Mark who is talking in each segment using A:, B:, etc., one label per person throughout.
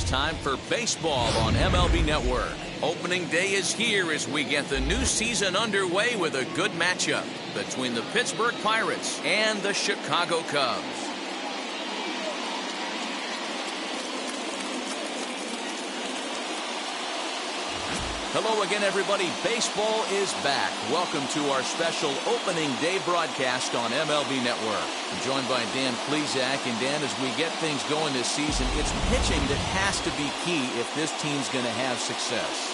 A: It's time for baseball on MLB Network. Opening day is here as we get the new season underway with a good matchup between the Pittsburgh Pirates and the Chicago Cubs. Hello again, everybody. Baseball is back. Welcome to our special opening day broadcast on MLB Network. I'm joined by Dan Plesac. And Dan, as we get things going this season, it's pitching that has to be key if this team's going to have success.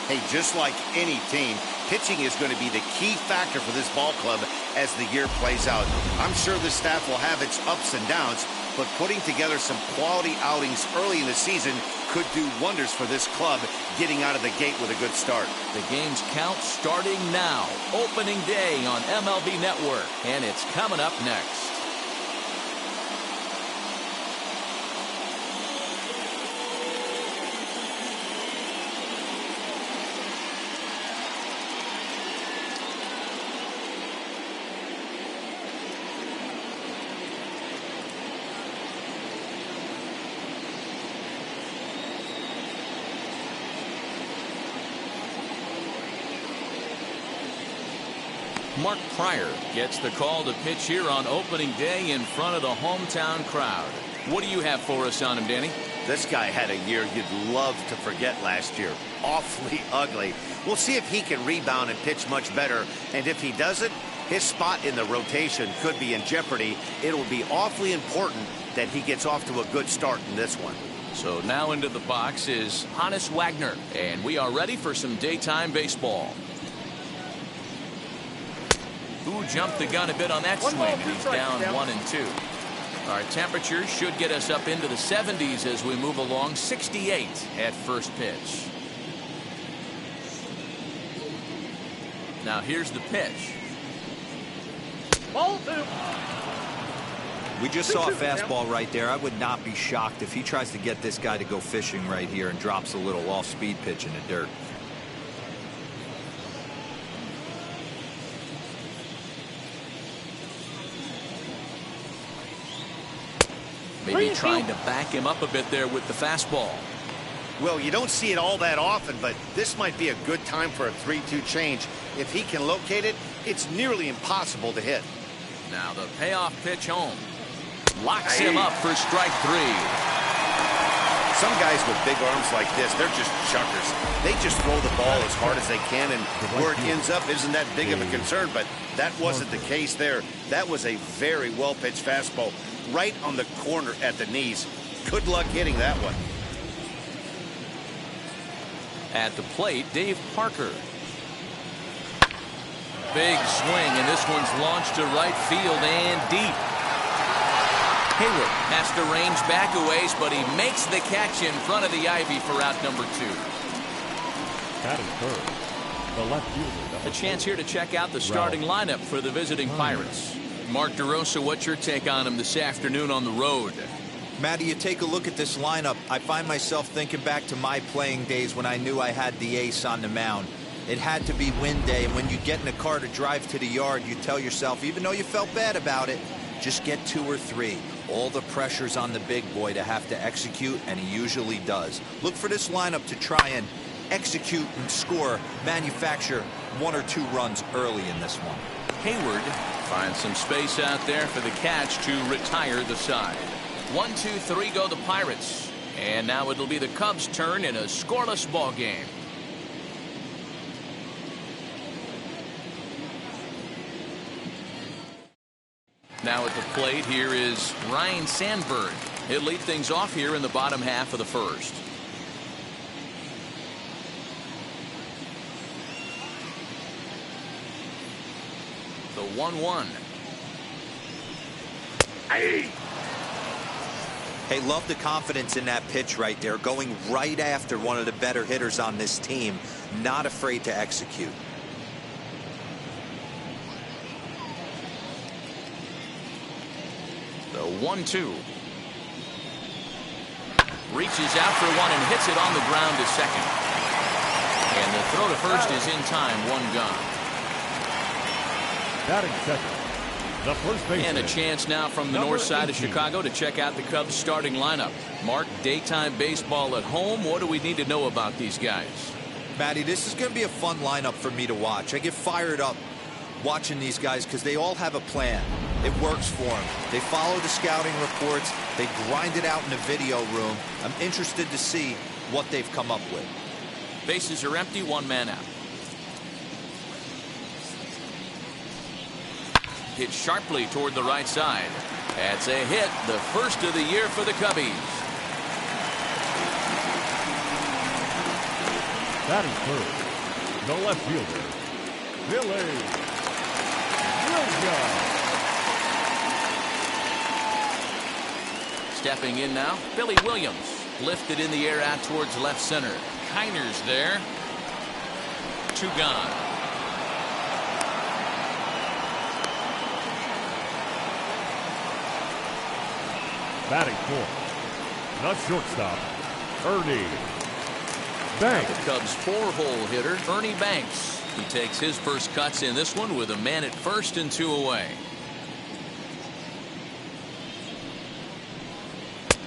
B: Hey, just like any team, pitching is going to be the key factor for this ball club as the year plays out. I'm sure the staff will have its ups and downs, but putting together some quality outings early in the season could do wonders for this club getting out of the gate with a good start.
A: The game's count starting now. Opening day on MLB Network, and it's coming up next. Mark Pryor gets the call to pitch here on opening day in front of the hometown crowd. What do you have for us on him, Danny?
B: This guy had a year you'd love to forget last year. Awfully ugly. We'll see if he can rebound and pitch much better. And if he doesn't, his spot in the rotation could be in jeopardy. It'll be awfully important that he gets off to a good start in this one.
A: So now into the box is Hannes Wagner. And we are ready for some daytime baseball. Who jumped the gun a bit on that swing, and he's down 1-2. Our temperature should get us up into the 70s as we move along. 68 at first pitch. Now here's the pitch.
C: Ball 2.
D: We just saw a fastball right there. I would not be shocked if he tries to get this guy to go fishing right here and drops a little off-speed pitch in the dirt.
A: Maybe trying to back him up a bit there with the fastball.
B: Well, you don't see it all that often, but this might be a good time for a 3-2 change. If he can locate it, it's nearly impossible to hit.
A: Now the payoff pitch home. Locks him up for strike 3.
B: Some guys with big arms like this, they're just chuckers. They just throw the ball as hard as they can, and where it ends up isn't that big of a concern, but that wasn't the case there. That was a very well-pitched fastball right on the corner at the knees. Good luck hitting that one.
A: At the plate, Dave Parker. Big swing, and this one's launched to right field and deep. Hayward has to range back a ways, but he makes the catch in front of the ivy for out number 2.
C: Batting third, the left fielder.
A: A chance here to check out the starting lineup for the visiting Pirates. Mark DeRosa, what's your take on him this afternoon on the road?
D: Matty, you take a look at this lineup. I find myself thinking back to my playing days when I knew I had the ace on the mound. It had to be win day, and when you get in a car to drive to the yard, you tell yourself, even though you felt bad about it, just get 2 or 3. All the pressure's on the big boy to have to execute, and he usually does. Look for this lineup to try and execute and score, manufacture 1 or 2 runs early in this one.
A: Hayward finds some space out there for the catch to retire the side. 1, 2, 3 go the Pirates. And now it'll be the Cubs' turn in a scoreless ball game. Now at the plate, here is Ryan Sandberg. He'll lead things off here in the bottom half of the first. The 1-1.
D: Hey, love the confidence in that pitch right there, going right after one of the better hitters on this team, not afraid to execute.
A: The 1-2. Reaches out for one and hits it on the ground to second. And the throw to first is in time, 1 gone.
C: Batting second, the first baseman.
A: And a chance now from the north side of Chicago to check out the Cubs starting lineup. Mark, daytime baseball at home. What do we need to know about these guys?
D: Matty, this is going to be a fun lineup for me to watch. I get fired up watching these guys because they all have a plan. It works for them. They follow the scouting reports. They grind it out in the video room. I'm interested to see what they've come up with.
A: Bases are empty, one man out. Hit sharply toward the right side. That's a hit, the first of the year for the Cubbies.
C: Batting third, the left fielder, Billy Williams.
A: Stepping in now, Billy Williams. Lifted in the air out towards left center. Kiner's there. 2 gone.
C: Batting fourth, the shortstop, Ernie Banks.
A: The Cubs' 4-hole hitter, Ernie Banks. He takes his first cuts in this one with a man at first and 2 away.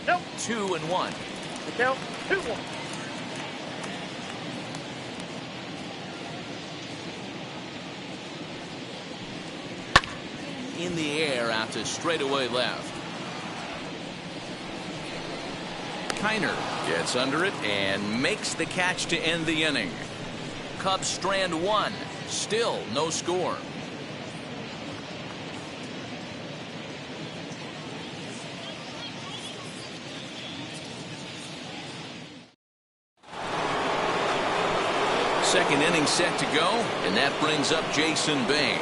C: Nope.
A: 2-1.
C: The count 2-1.
A: In the air out to straightaway left. Kiner gets under it and makes the catch to end the inning. Cubs strand 1. Still no score. Second inning set to go, and that brings up Jason Bay.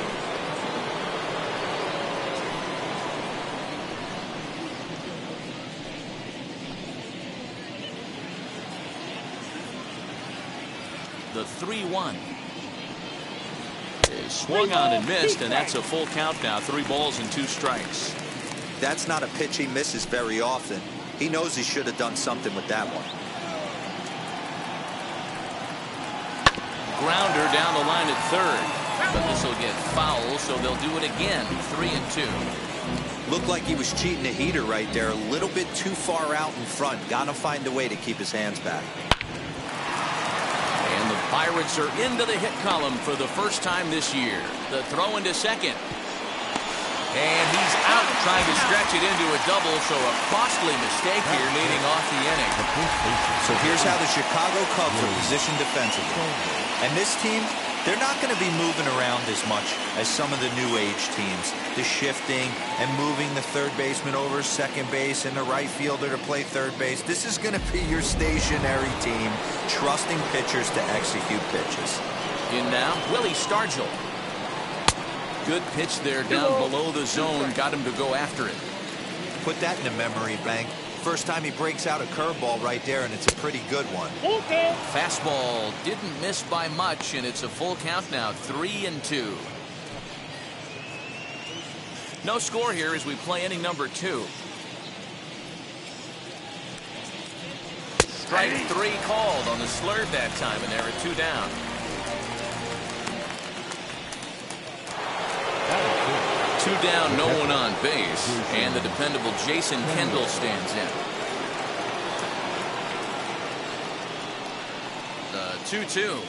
A: The 3-1 is swung on and missed, and that's a full count now. 3 balls and 2 strikes.
D: That's not a pitch he misses very often. He knows he should have done something with that one.
A: Grounder down the line at third, but this will get foul, so they'll do it again. 3-2.
D: Looked like he was cheating a heater right there. A little bit too far out in front. Gotta find a way to keep his hands back.
A: And the Pirates are into the hit column for the first time this year. The throw into second. And he's out trying to stretch it into a double, so a costly mistake here leading off the inning.
D: So here's how the Chicago Cubs are positioned defensively. And this team, they're not going to be moving around as much as some of the new age teams. The shifting and moving the third baseman over second base and the right fielder to play third base. This is going to be your stationary team, trusting pitchers to execute pitches.
A: In now, Willie Stargell. Good pitch there down below the zone. Got him to go after it.
D: Put that in the memory bank. First time he breaks out a curveball right there, and it's a pretty good one.
A: Fastball didn't miss by much, and it's a full count now. 3-2. No score here as we play inning number 2. Strike 3 called on the slurve that time, and there are 2 down. Two down, no one on base, and the dependable Jason Kendall stands in. The 2-2.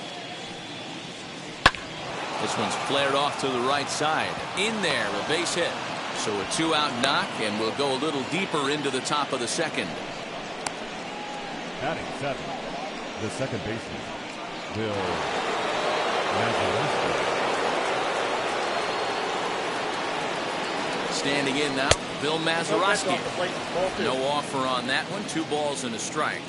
A: This one's flared off to the right side. In there, a base hit. So a 2-out knock, and we'll go a little deeper into the top of the second.
C: Batting 7, the second baseman, Bill Mazeroski.
A: Standing in now, Bill Mazeroski. No offer on that one. 2 balls and a strike.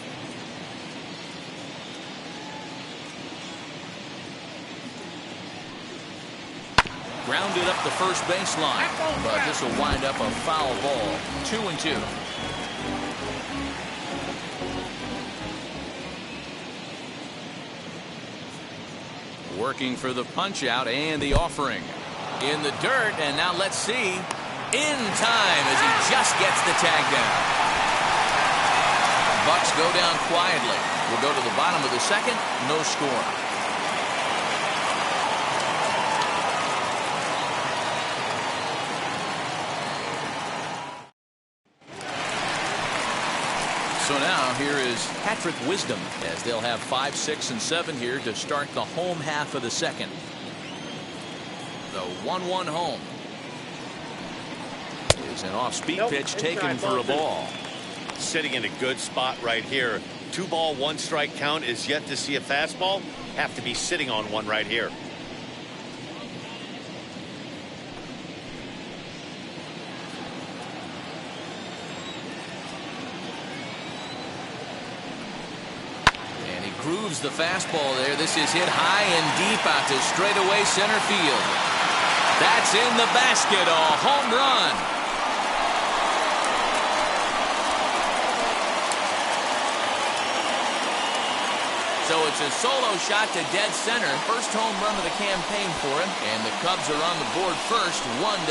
A: Grounded up the first baseline, but this will wind up a foul ball. 2-2. Working for the punch out and the offering. In the dirt, and now let's see. In time as he just gets the tag down. Bucks go down quietly. We'll go to the bottom of the second. No score. So now here is Patrick Wisdom as they'll have 5, 6, and 7 here to start the home half of the second. The 1-1 home. Is an off-speed pitch taken for a ball.
B: Sitting in a good spot right here. 2-ball, 1-strike count is yet to see a fastball. Have to be sitting on one right here.
A: And he grooves the fastball there. This is hit high and deep out to straightaway center field. That's in the basket. A home run. So it's a solo shot to dead center. First home run of the campaign for him. And the Cubs are on the board first, 1-0.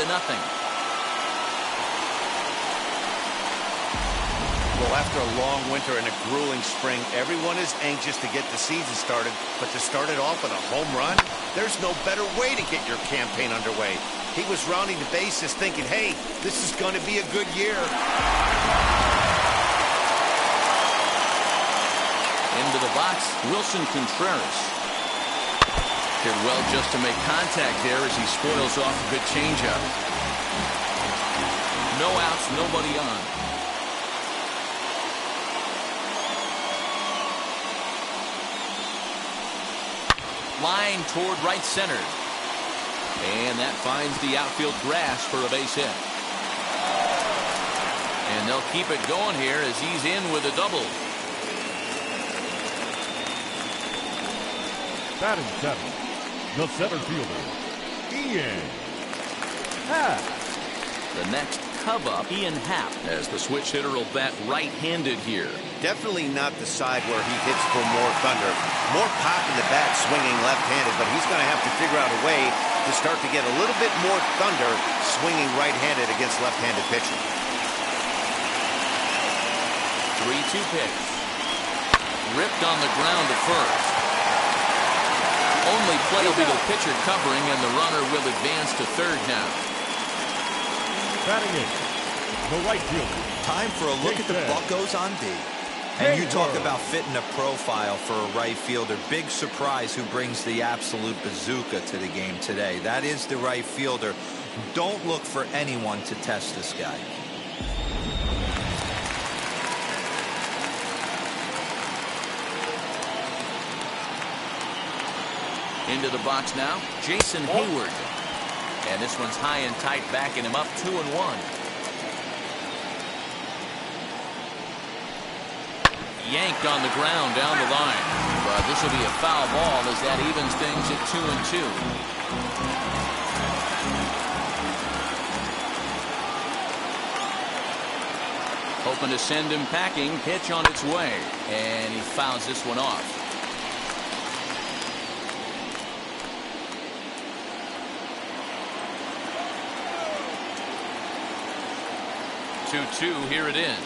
B: Well, after a long winter and a grueling spring, everyone is anxious to get the season started. But to start it off with a home run, there's no better way to get your campaign underway. He was rounding the bases thinking, hey, this is going to be a good year.
A: Into the box, Wilson Contreras. Did well just to make contact there as he spoils off a good changeup. No outs, nobody on. Line toward right center. And that finds the outfield grass for a base hit. And they'll keep it going here as he's in with a double.
C: Batting 7, the center fielder, Ian Happ.
A: The next Cub up, Ian Happ, as the switch hitter will bat right-handed here.
B: Definitely not the side where he hits for more thunder. More pop in the bat swinging left-handed, but he's going to have to figure out a way to start to get a little bit more thunder swinging right-handed against left-handed pitching.
A: 3-2 pitch. Ripped on the ground to first. Only play will be the pitcher covering, and the runner will advance to third now.
C: Batting in, the right fielder.
D: Time for a look at the Buccos on D. And you talk about fitting a profile for a right fielder. Big surprise who brings the absolute bazooka to the game today. That is the right fielder. Don't look for anyone to test this guy.
A: Into the box now, Jason Hayward. And this one's high and tight, backing him up 2-1. Yanked on the ground down the line. But this will be a foul ball as that evens things at 2-2. Hoping to send him packing. Pitch on its way. And he fouls this one off. 2-2, here it is.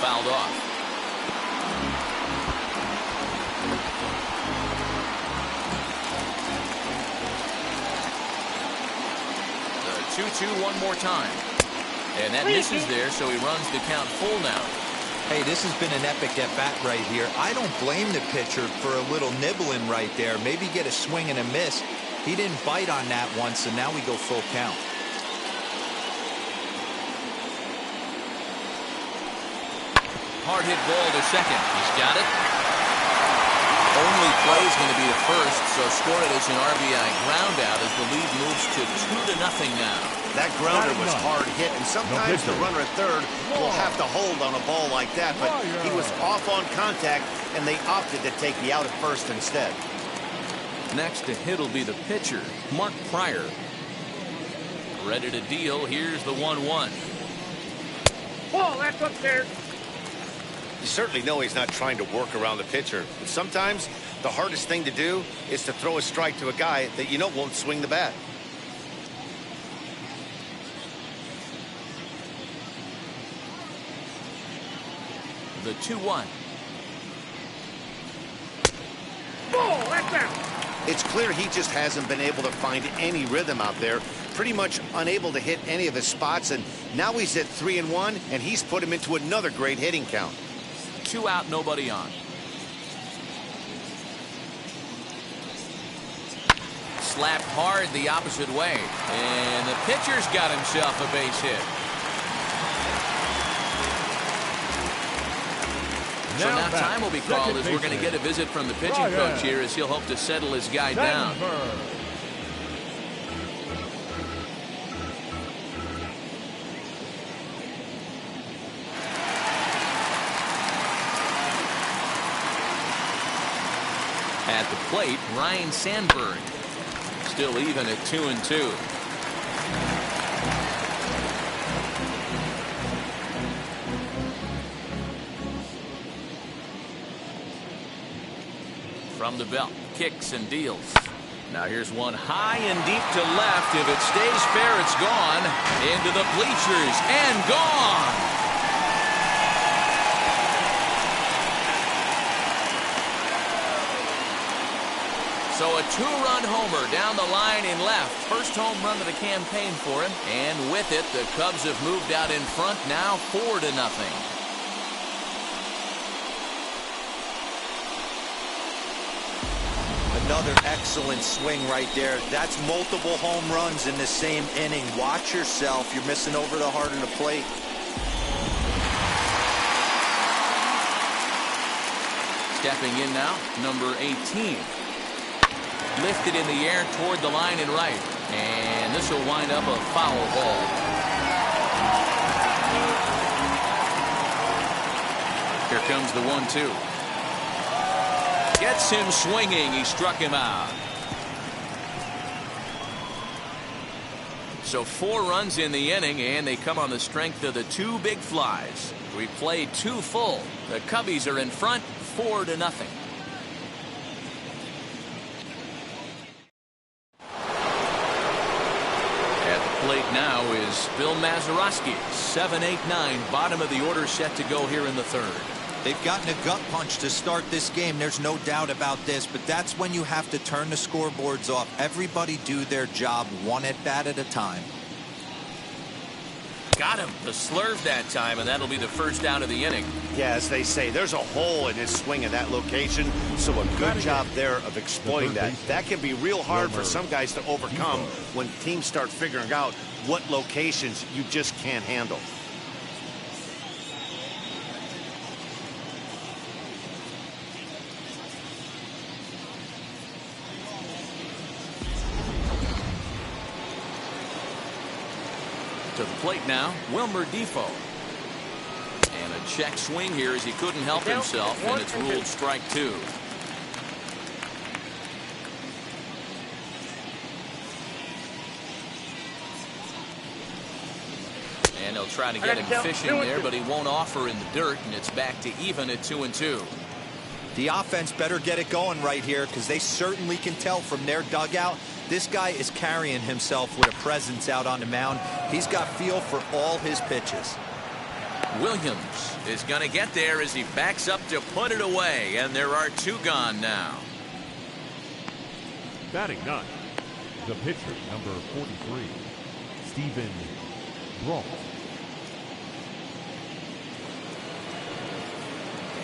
A: Fouled off. The 2-2 one more time. And that misses there, so he runs the count full now.
D: Hey, this has been an epic at-bat right here. I don't blame the pitcher for a little nibbling right there. Maybe get a swing and a miss. He didn't bite on that once, and now we go full count.
A: Hard hit ball to second. He's got it. Only play is going to be the first, so score it as an RBI ground out as the lead moves to 2-0 now.
B: That grounder was hard hit, and sometimes the runner at third will have to hold on a ball like that, but he was off on contact, and they opted to take the out at first instead.
A: Next to hit will be the pitcher, Mark Pryor. Ready to deal. Here's the 1-1.
E: Ball, that's upstairs.
B: You certainly know he's not trying to work around the pitcher, but sometimes The hardest thing to do is to throw a strike to a guy that you know won't swing the bat.
A: The 2-1.
E: Ball, that's out.
B: It's clear he just hasn't been able to find any rhythm out there. Pretty much unable to hit any of his spots, and now he's at 3-1, and he's put him into another great hitting count.
A: 2 out, nobody on. Slapped hard the opposite way, and the pitcher's got himself a base hit. So now time will be called as we're going to get a visit from the pitching coach here as he'll hope to settle his guy down. At the plate, Ryan Sandberg. Still even at 2-2. From the belt, kicks and deals. Now here's one high and deep to left. If it stays fair, it's gone. Into the bleachers and gone. So a 2-run homer down the line in left. First home run of the campaign for him. And with it, the Cubs have moved out in front now 4-0.
D: Another excellent swing right there. That's multiple home runs in the same inning. Watch yourself. You're missing over the heart of the plate.
A: Stepping in now, number 18. Lifted in the air toward the line and right. And this will wind up a foul ball. Here comes the 1-2. Gets him swinging. He struck him out. So 4 runs in the inning, and they come on the strength of the 2 big flies. We played 2 full. The Cubbies are in front 4-0. Plate now is Bill Mazeroski. 7-8-9, bottom of the order, set to go here in the 3rd.
D: They've gotten a gut punch to start this game. There's no doubt about this, but that's when you have to turn the scoreboards off. Everybody do their job one at bat at a time.
A: Got him. The slurve that time, and that'll be the first out of the inning.
B: Yeah, as they say, there's a hole in his swing in that location, so a good job there of exploiting that. That can be real hard for some guys to overcome when teams start figuring out what locations you just can't handle.
A: To the plate now, Wilmer Defoe. And a check swing here as he couldn't help himself, and it's ruled strike 2. And he'll try to get him fishing there, but he won't offer in the dirt, and it's back to even at 2-2.
D: The offense better get it going right here, because they certainly can tell from their dugout this guy is carrying himself with a presence out on the mound. He's got feel for all his pitches.
A: Williams is going to get there as he backs up to put it away, and there are 2 gone now.
C: Batting 9, the pitcher, number 43, Stephen Brault.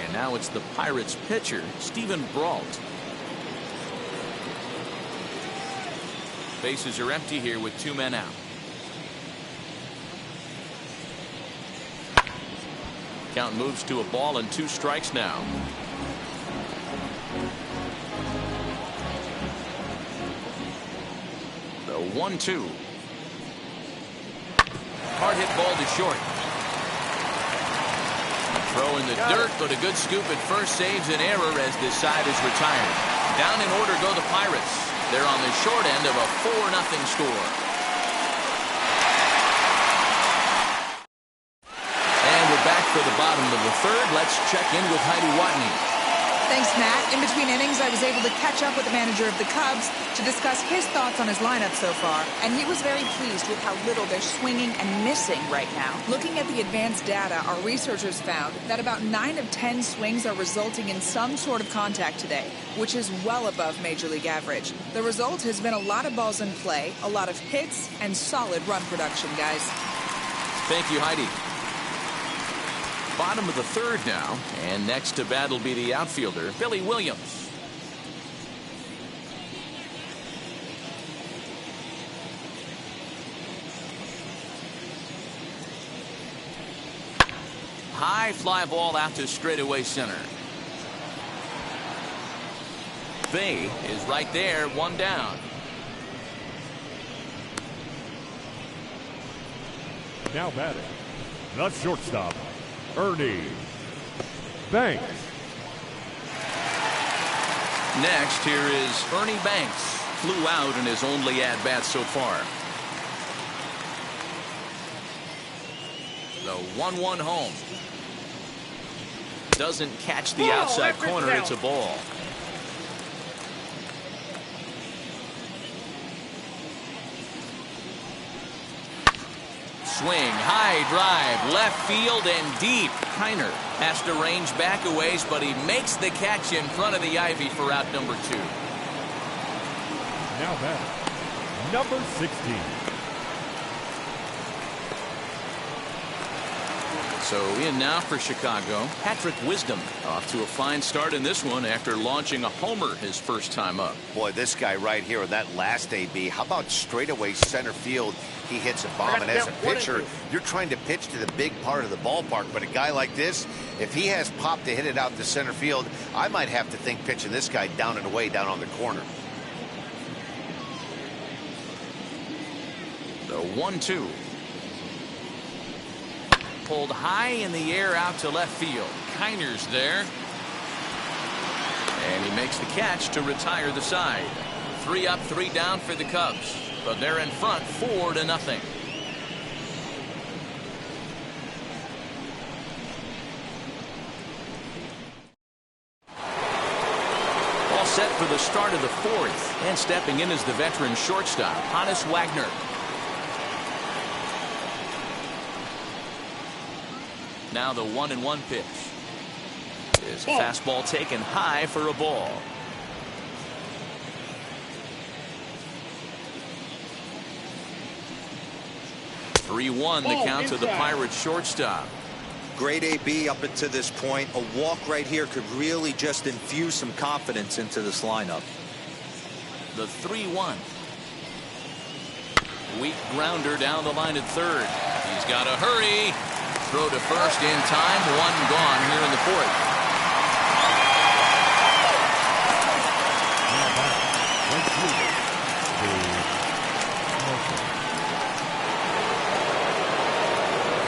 A: And now it's the Pirates pitcher, Stephen Brault. Bases are empty here with 2 men out. Count moves to a ball and 2 strikes now. The 1-2. Hard hit ball to short. Throw in the dirt, but a good scoop at first saves an error as this side is retired. Down in order go the Pirates. They're on the short end of a 4-0 score. And we're back for the bottom of the 3rd. Let's check in with Heidi Watney.
F: Thanks, Matt. In between innings, I was able to catch up with the manager of the Cubs to discuss his thoughts on his lineup so far, and he was very pleased with how little they're swinging and missing right now. Looking at the advanced data, our researchers found that about 9 of 10 swings are resulting in some sort of contact today, which is well above Major League average. The result has been a lot of balls in play, a lot of hits, and solid run production, guys.
A: Thank you, Heidi. Bottom of the third now, and next to bat will be the outfielder, Billy Williams. High fly ball out to straightaway center. Bay is right there, one down.
C: Now batting, the shortstop, Ernie Banks.
A: Next, here is Ernie Banks. Flew out in his only at-bat so far. The 1-1 home. Doesn't catch the outside corner. It's a ball. Swing, high drive, left field and deep. Kiner has to range back a ways, but he makes the catch in front of the ivy for out number 2.
C: Now batting, number 16.
A: So in now for Chicago, Patrick Wisdom off to a fine start in this one after launching a homer his first time up.
B: Boy, this guy right here in that last AB, how about straightaway center field? He hits a bomb, and as a pitcher, you're trying to pitch to the big part of the ballpark, but a guy like this, if he has pop to hit it out to center field, I might have to think pitching this guy down and away down on the corner.
A: The 1-2. Pulled high in the air out to left field. Kiner's there. And he makes the catch to retire the side. 3 up, 3 down for the Cubs. But they're in front 4-0. All set for the start of the 4th. And stepping in is the veteran shortstop, Hannes Wagner. Now the 1-1 pitch. Is a fastball taken high for a ball. (3-1) the count to the Pirates shortstop.
D: Great AB up until this point. A walk right here could really just infuse some confidence into this lineup.
A: The 3-1. Weak grounder down the line at third. He's got to hurry. Throw to first in time. 1 gone here in the 4th.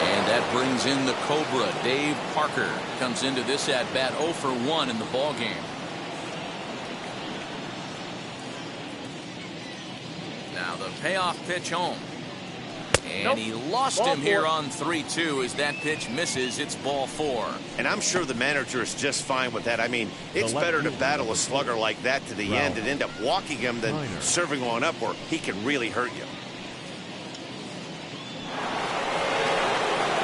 A: And that brings in the Cobra. Dave Parker comes into this at bat 0 for 1 in the ball game. Now the payoff pitch home. And he lost him here on 3-2 as that pitch misses. It's ball 4.
B: And I'm sure the manager is just fine with that. I mean, it's better to battle a slugger like that to the end and end up walking him than serving one up where he can really hurt you.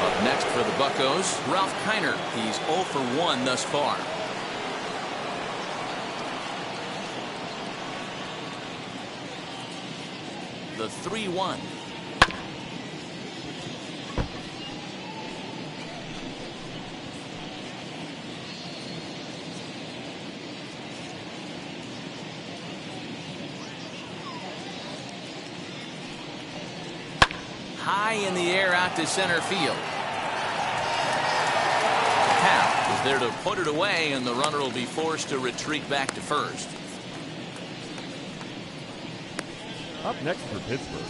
A: Up next for the Buccos, Ralph Kiner. He's 0 for 1 thus far. The 3-1. High in the air out to center field. Hal is there to put it away, and the runner will be forced to retreat back to first.
C: Up next for Pittsburgh,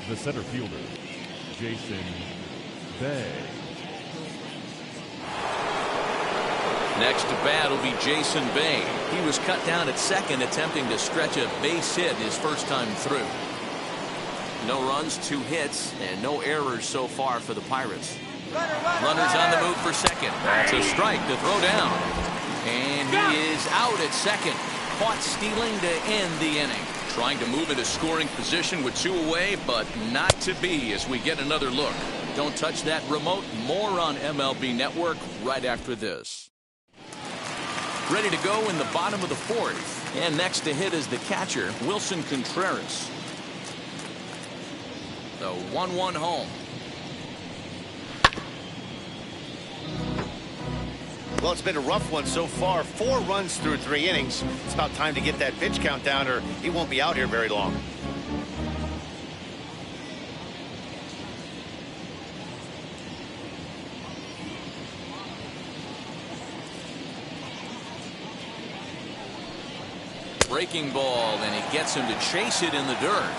C: the center fielder, Jason Bay.
A: Next to bat will be Jason Bay. He was cut down at second attempting to stretch a base hit his first time through. No runs, 2 hits, and no errors so far for the Pirates. Runners on the move for second. That's a strike to throw down. And he is out at second. Caught stealing to end the inning. Trying to move into scoring position with 2 away, but not to be as we get another look. Don't touch that remote. More on MLB Network right after this. Ready to go in the bottom of the 4th. And next to hit is the catcher, Wilson Contreras. The 1-1 home.
B: Well, it's been a rough one so far. 4 runs through 3 innings. It's about time to get that pitch count down or he won't be out here very long.
A: Breaking ball, and he gets him to chase it in the dirt.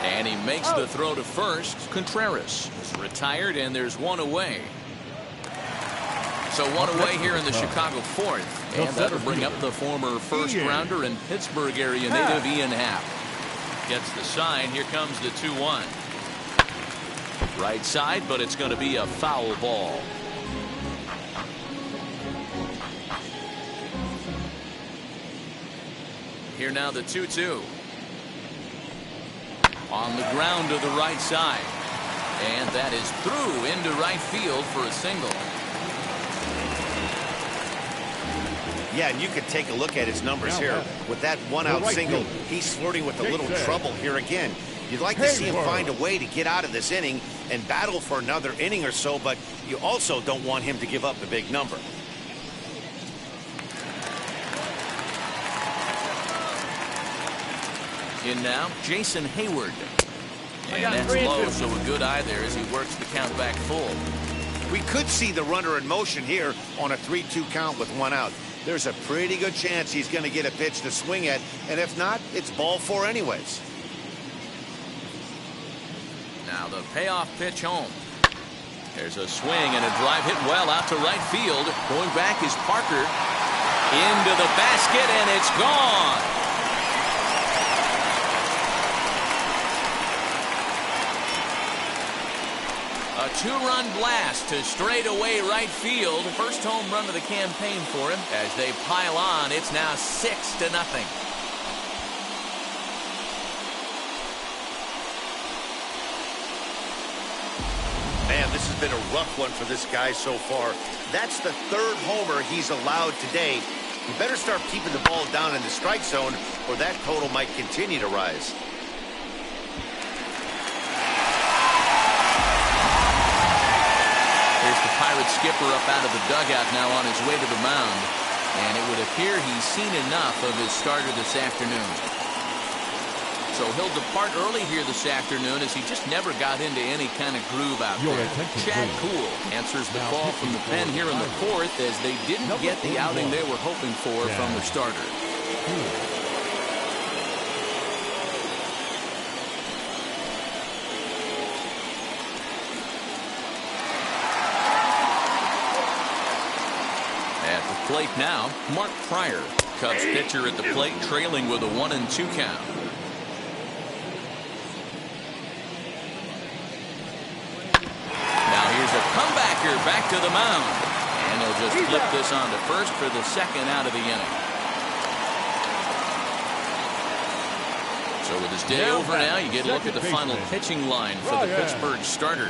A: And he makes the throw to first. Contreras is retired, and there's 1 away. So 1 away here in the Chicago 4th. And that'll bring up the former first-rounder and Pittsburgh area native Ian Happ. Gets the sign. Here comes the 2-1. Right side, but it's going to be a foul ball. Here now the 2-2. On the ground to the right side. And that is through into right field for a single.
B: Yeah, and you could take a look at his numbers here. With that 1-out single, he's flirting with a little trouble here again. You'd like to see him find a way to get out of this inning and battle for another inning or so, but you also don't want him to give up a big number.
A: In now, Jason Hayward. And that's low, so a good eye there as he works the count back full.
B: We could see the runner in motion here on a 3-2 count with 1 out. There's a pretty good chance he's going to get a pitch to swing at, and if not, it's ball 4 anyways.
A: Now the payoff pitch home. There's a swing and a drive hit well out to right field. Going back is Parker. Into the basket, and it's gone. A 2-run blast to straightaway right field. First home run of the campaign for him. As they pile on, it's now 6-0.
B: Man, this has been a rough one for this guy so far. That's the 3rd homer he's allowed today. You better start keeping the ball down in the strike zone, or that total might continue to rise.
A: Pirates skipper up out of the dugout now on his way to the mound. And it would appear he's seen enough of his starter this afternoon. So he'll depart early here this afternoon as he just never got into any kind of groove out there. Chad Kuhl answers the call from the pen here in the 4th as they didn't get the outing they were hoping for from the starter. Plate now, Mark Pryor. Cubs pitcher at the plate, trailing with a 1-2 count. Now here's a comebacker back to the mound. And they'll just flip this on to first for the 2nd out of the inning. So with his day over now, you get a look at the final pitching line for the Pittsburgh starter.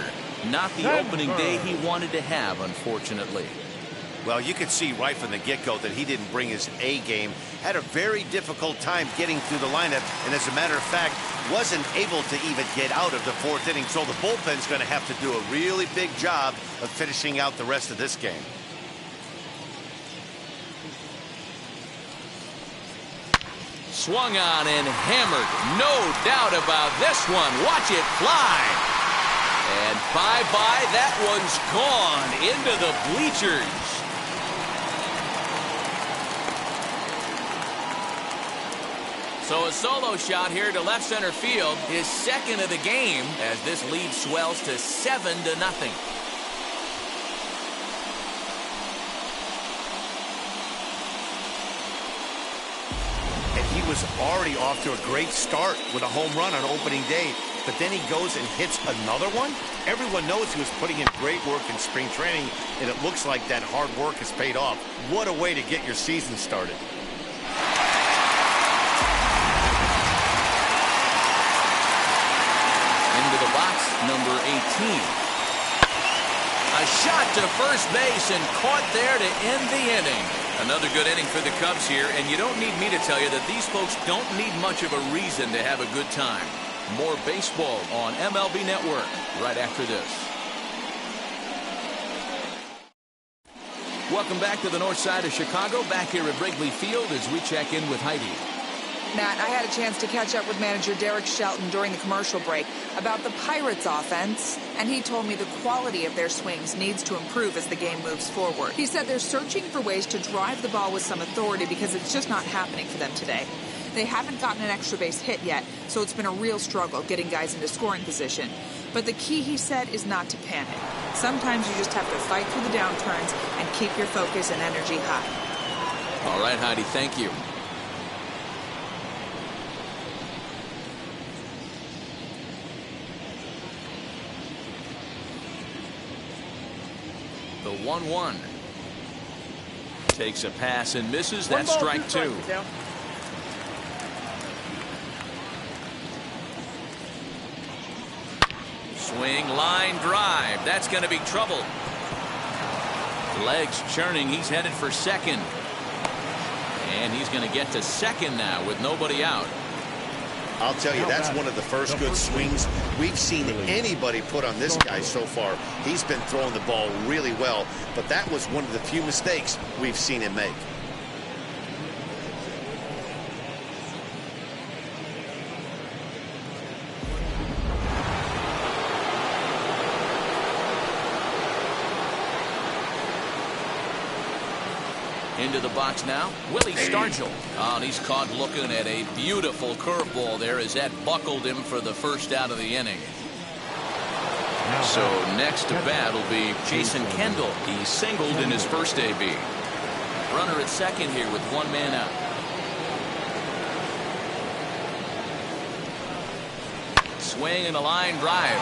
A: Not the opening day he wanted to have, unfortunately.
B: Well, you could see right from the get-go that he didn't bring his A game. Had a very difficult time getting through the lineup, and as a matter of fact, wasn't able to even get out of the 4th inning. So the bullpen's going to have to do a really big job of finishing out the rest of this game.
A: Swung on and hammered. No doubt about this one. Watch it fly. And bye-bye. That one's gone into the bleachers. So a solo shot here to left center field, his 2nd of the game, as this lead swells to 7-0.
B: And he was already off to a great start with a home run on opening day. but then he goes and hits another one? Everyone knows he was putting in great work in spring training, and it looks like that hard work has paid off. What a way to get your season started.
A: Into the box, number 18. A shot to first base and caught there to end the inning. Another good inning for the Cubs here, and you don't need me to tell you that these folks don't need much of a reason to have a good time. More baseball on MLB Network right after this. Welcome back to the north side of Chicago, back here at Wrigley Field as we check in with Heidi.
F: Matt, I had a chance to catch up with manager Derek Shelton during the commercial break about the Pirates' offense, and he told me the quality of their swings needs to improve as the game moves forward. He said they're searching for ways to drive the ball with some authority because it's just not happening for them today. They haven't gotten an extra base hit yet, so it's been a real struggle getting guys into scoring position. But the key, he said, is not to panic. Sometimes you just have to fight through the downturns and keep your focus and energy high.
A: All right, Heidi, thank you. The 1-1. Takes a pass and misses. That's strike two. Swing, line drive. That's going to be trouble. Legs churning. He's headed for second. And he's going to get to second now with nobody out.
B: I'll tell you, that's one of the first good swings we've seen anybody put on this guy so far. He's been throwing the ball really well, but that was one of the few mistakes we've seen him make.
A: Into the box now, Willie Stargell. Oh, and he's caught looking at a beautiful curveball there as that buckled him for the first out of the inning. So next to bat will be Jason Kendall. He singled in his first AB. Runner at second here with one man out. Swing and a line drive.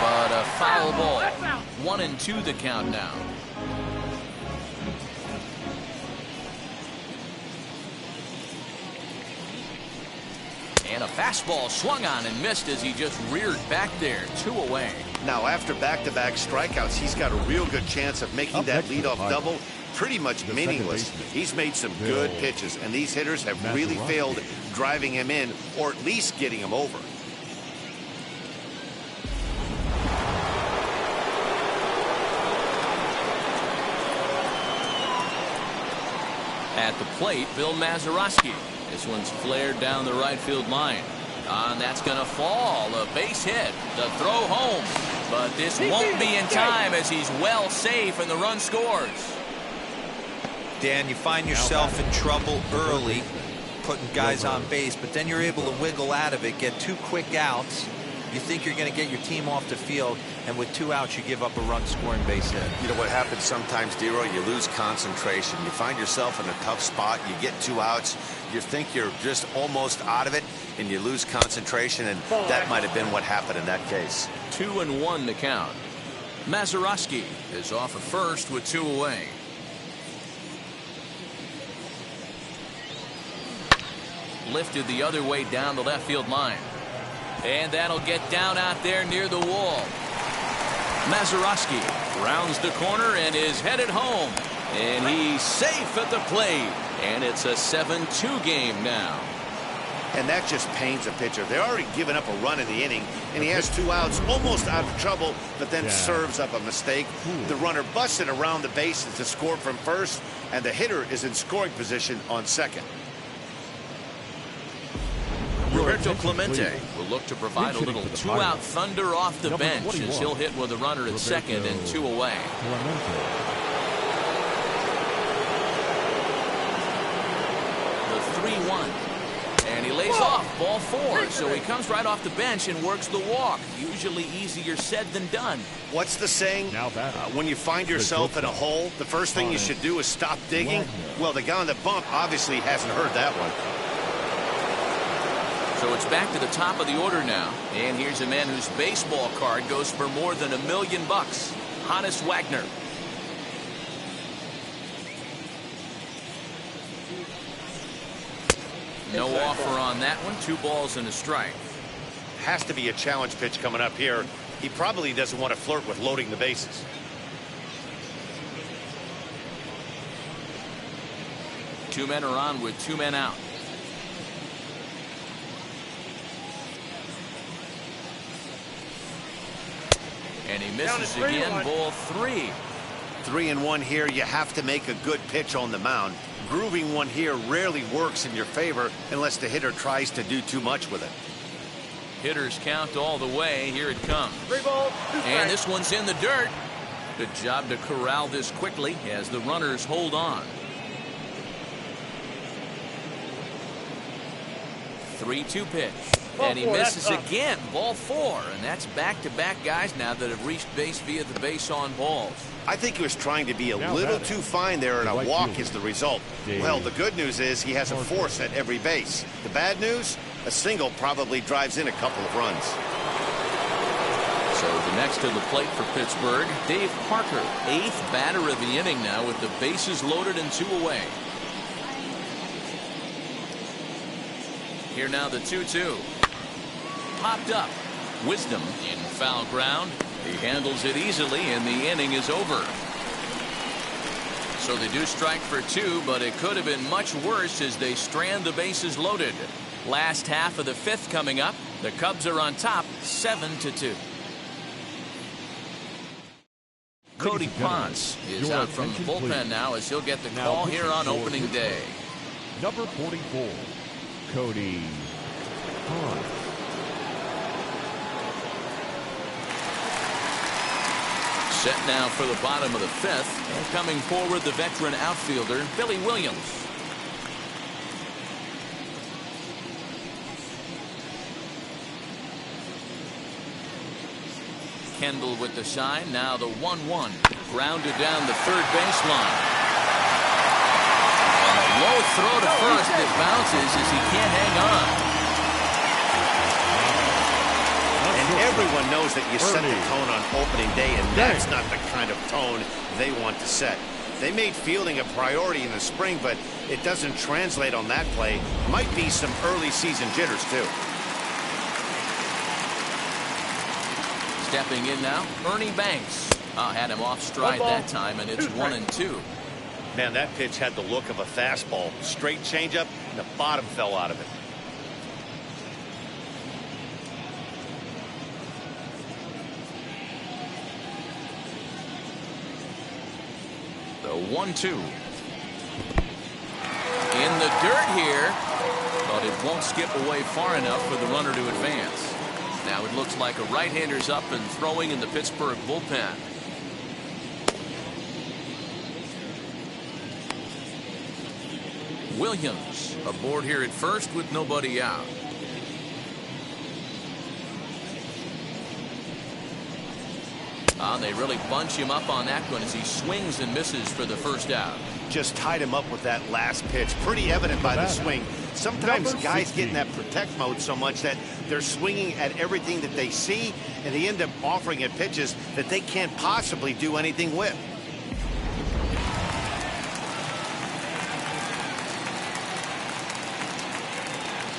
A: But a foul ball. 1-2 the count now. And a fastball swung on and missed as he just reared back there. 2 away.
B: Now, after back-to-back strikeouts, he's got a real good chance of making that leadoff double pretty much meaningless. He's made some good pitches, and these hitters have really failed driving him in or at least getting him over.
A: At the plate, Bill Mazeroski. This one's flared down the right field line. And that's going to fall. A base hit. The throw home. But this won't be in time as he's well safe and the run scores.
D: Dan, you find yourself in trouble early putting guys on base, but then you're able to wiggle out of it, get 2 quick outs. You think you're going to get your team off the field, and with 2 outs, you give up a run-scoring base hit.
B: You know what happens sometimes, Dero? You lose concentration. You find yourself in a tough spot. You get 2 outs. You think you're just almost out of it, and you lose concentration, and that might have been what happened in that case.
A: 2-1 the count. Mazeroski is off at first with 2 away. Lifted the other way down the left field line. And that'll get down out there near the wall. Mazeroski rounds the corner and is headed home. And he's safe at the plate. And it's a 7-2 game now.
B: And that just pains a pitcher. They're already given up a run in the inning, and he has 2 outs, almost out of trouble, but then serves up a mistake. The runner busted around the bases to score from first, and the hitter is in scoring position on second.
A: Roberto Clemente will look to provide a little 2-out thunder off the bench as he'll hit with a runner at second and 2 away. The 3-1. And he lays off ball 4, so he comes right off the bench and works the walk. Usually easier said than done.
B: What's the saying? When you find yourself in a hole, the first thing you should do is stop digging. Well, the guy on the bump obviously hasn't heard that one.
A: So it's back to the top of the order now. And here's a man whose baseball card goes for more than $1 million. Hannes Wagner. No offer on that one. 2 balls and a strike.
B: Has to be a challenge pitch coming up here. He probably doesn't want to flirt with loading the bases.
A: Two men are on with 2 men out. And he misses again. Ball 3.
B: 3-1 here. You have to make a good pitch on the mound. Grooving one here rarely works in your favor unless the hitter tries to do too much with it.
A: Hitters count all the way. Here it comes.
E: 3 balls, 2 strikes.
A: And this one's in the dirt. Good job to corral this quickly as the runners hold on. 3-2 pitch. And he misses again. Ball 4. And that's back-to-back guys now that have reached base via the base on balls.
B: I think he was trying to be a little too fine there, and a walk is the result. Well, the good news is he has a force at every base. The bad news? A single probably drives in a couple of runs.
A: So the next to the plate for Pittsburgh, Dave Parker, 8th batter of the inning now with the bases loaded and 2 away. Here now the 2-2. Popped up. Wisdom in foul ground. He handles it easily, and the inning is over. So they do strike for 2, but it could have been much worse as they strand the bases loaded. Last half of the 5th coming up. The Cubs are on top, 7-2. Cody Ponce is out from the bullpen now as he'll get the call here on opening day.
C: Number 44, Cody Ponce.
A: Set now for the bottom of the 5th, and coming forward the veteran outfielder Billy Williams. Kendall with the sign. Now the 1-1 grounded down the third baseline. And a low throw to first that bounces as he can't hang on.
B: Everyone knows that you set the tone on opening day, and that's not the kind of tone they want to set. They made fielding a priority in the spring, but it doesn't translate on that play. Might be some early season jitters, too.
A: Stepping in now, Ernie Banks. Had him off stride that time, and it's 1-2.
B: Man, that pitch had the look of a fastball. Straight changeup, and the bottom fell out of it.
A: The 1-2. In the dirt here, but it won't skip away far enough for the runner to advance. Now it looks like a right-hander's up and throwing in the Pittsburgh bullpen. Williams aboard here at first with nobody out. They really bunch him up on that one as he swings and misses for the first out.
B: Just tied him up with that last pitch. Pretty evident by the swing. Sometimes guys get in that protect mode so much that they're swinging at everything that they see, and they end up offering at pitches that they can't possibly do anything with.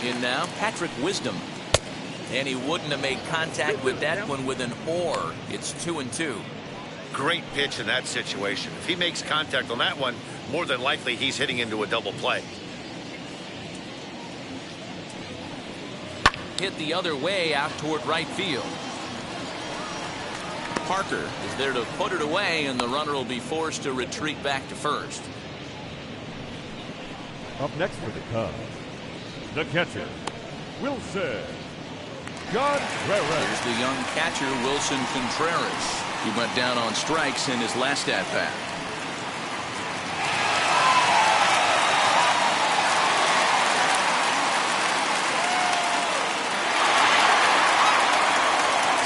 A: In now, Patrick Wisdom. And he wouldn't have made contact with that one with an or. It's 2-2.
B: Great pitch in that situation. If he makes contact on that one, more than likely he's hitting into a double play.
A: Hit the other way out toward right field. Parker is there to put it away, and the runner will be forced to retreat back to first.
C: Up next for the Cubs, the catcher, Wilson Contreras.
A: Here's the young catcher, Wilson Contreras. He went down on strikes in his last at-bat.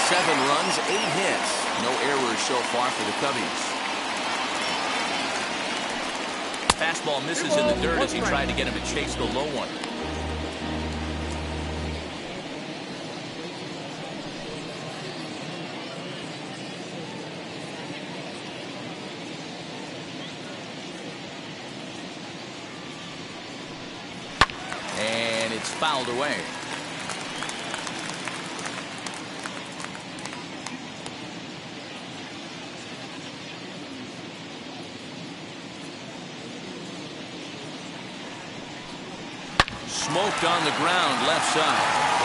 A: Seven runs, 8 hits. No errors so far for the Cubbies. Fastball misses in the dirt as he tried to get him to chase the low one. It's fouled away. Smoked on the ground left side.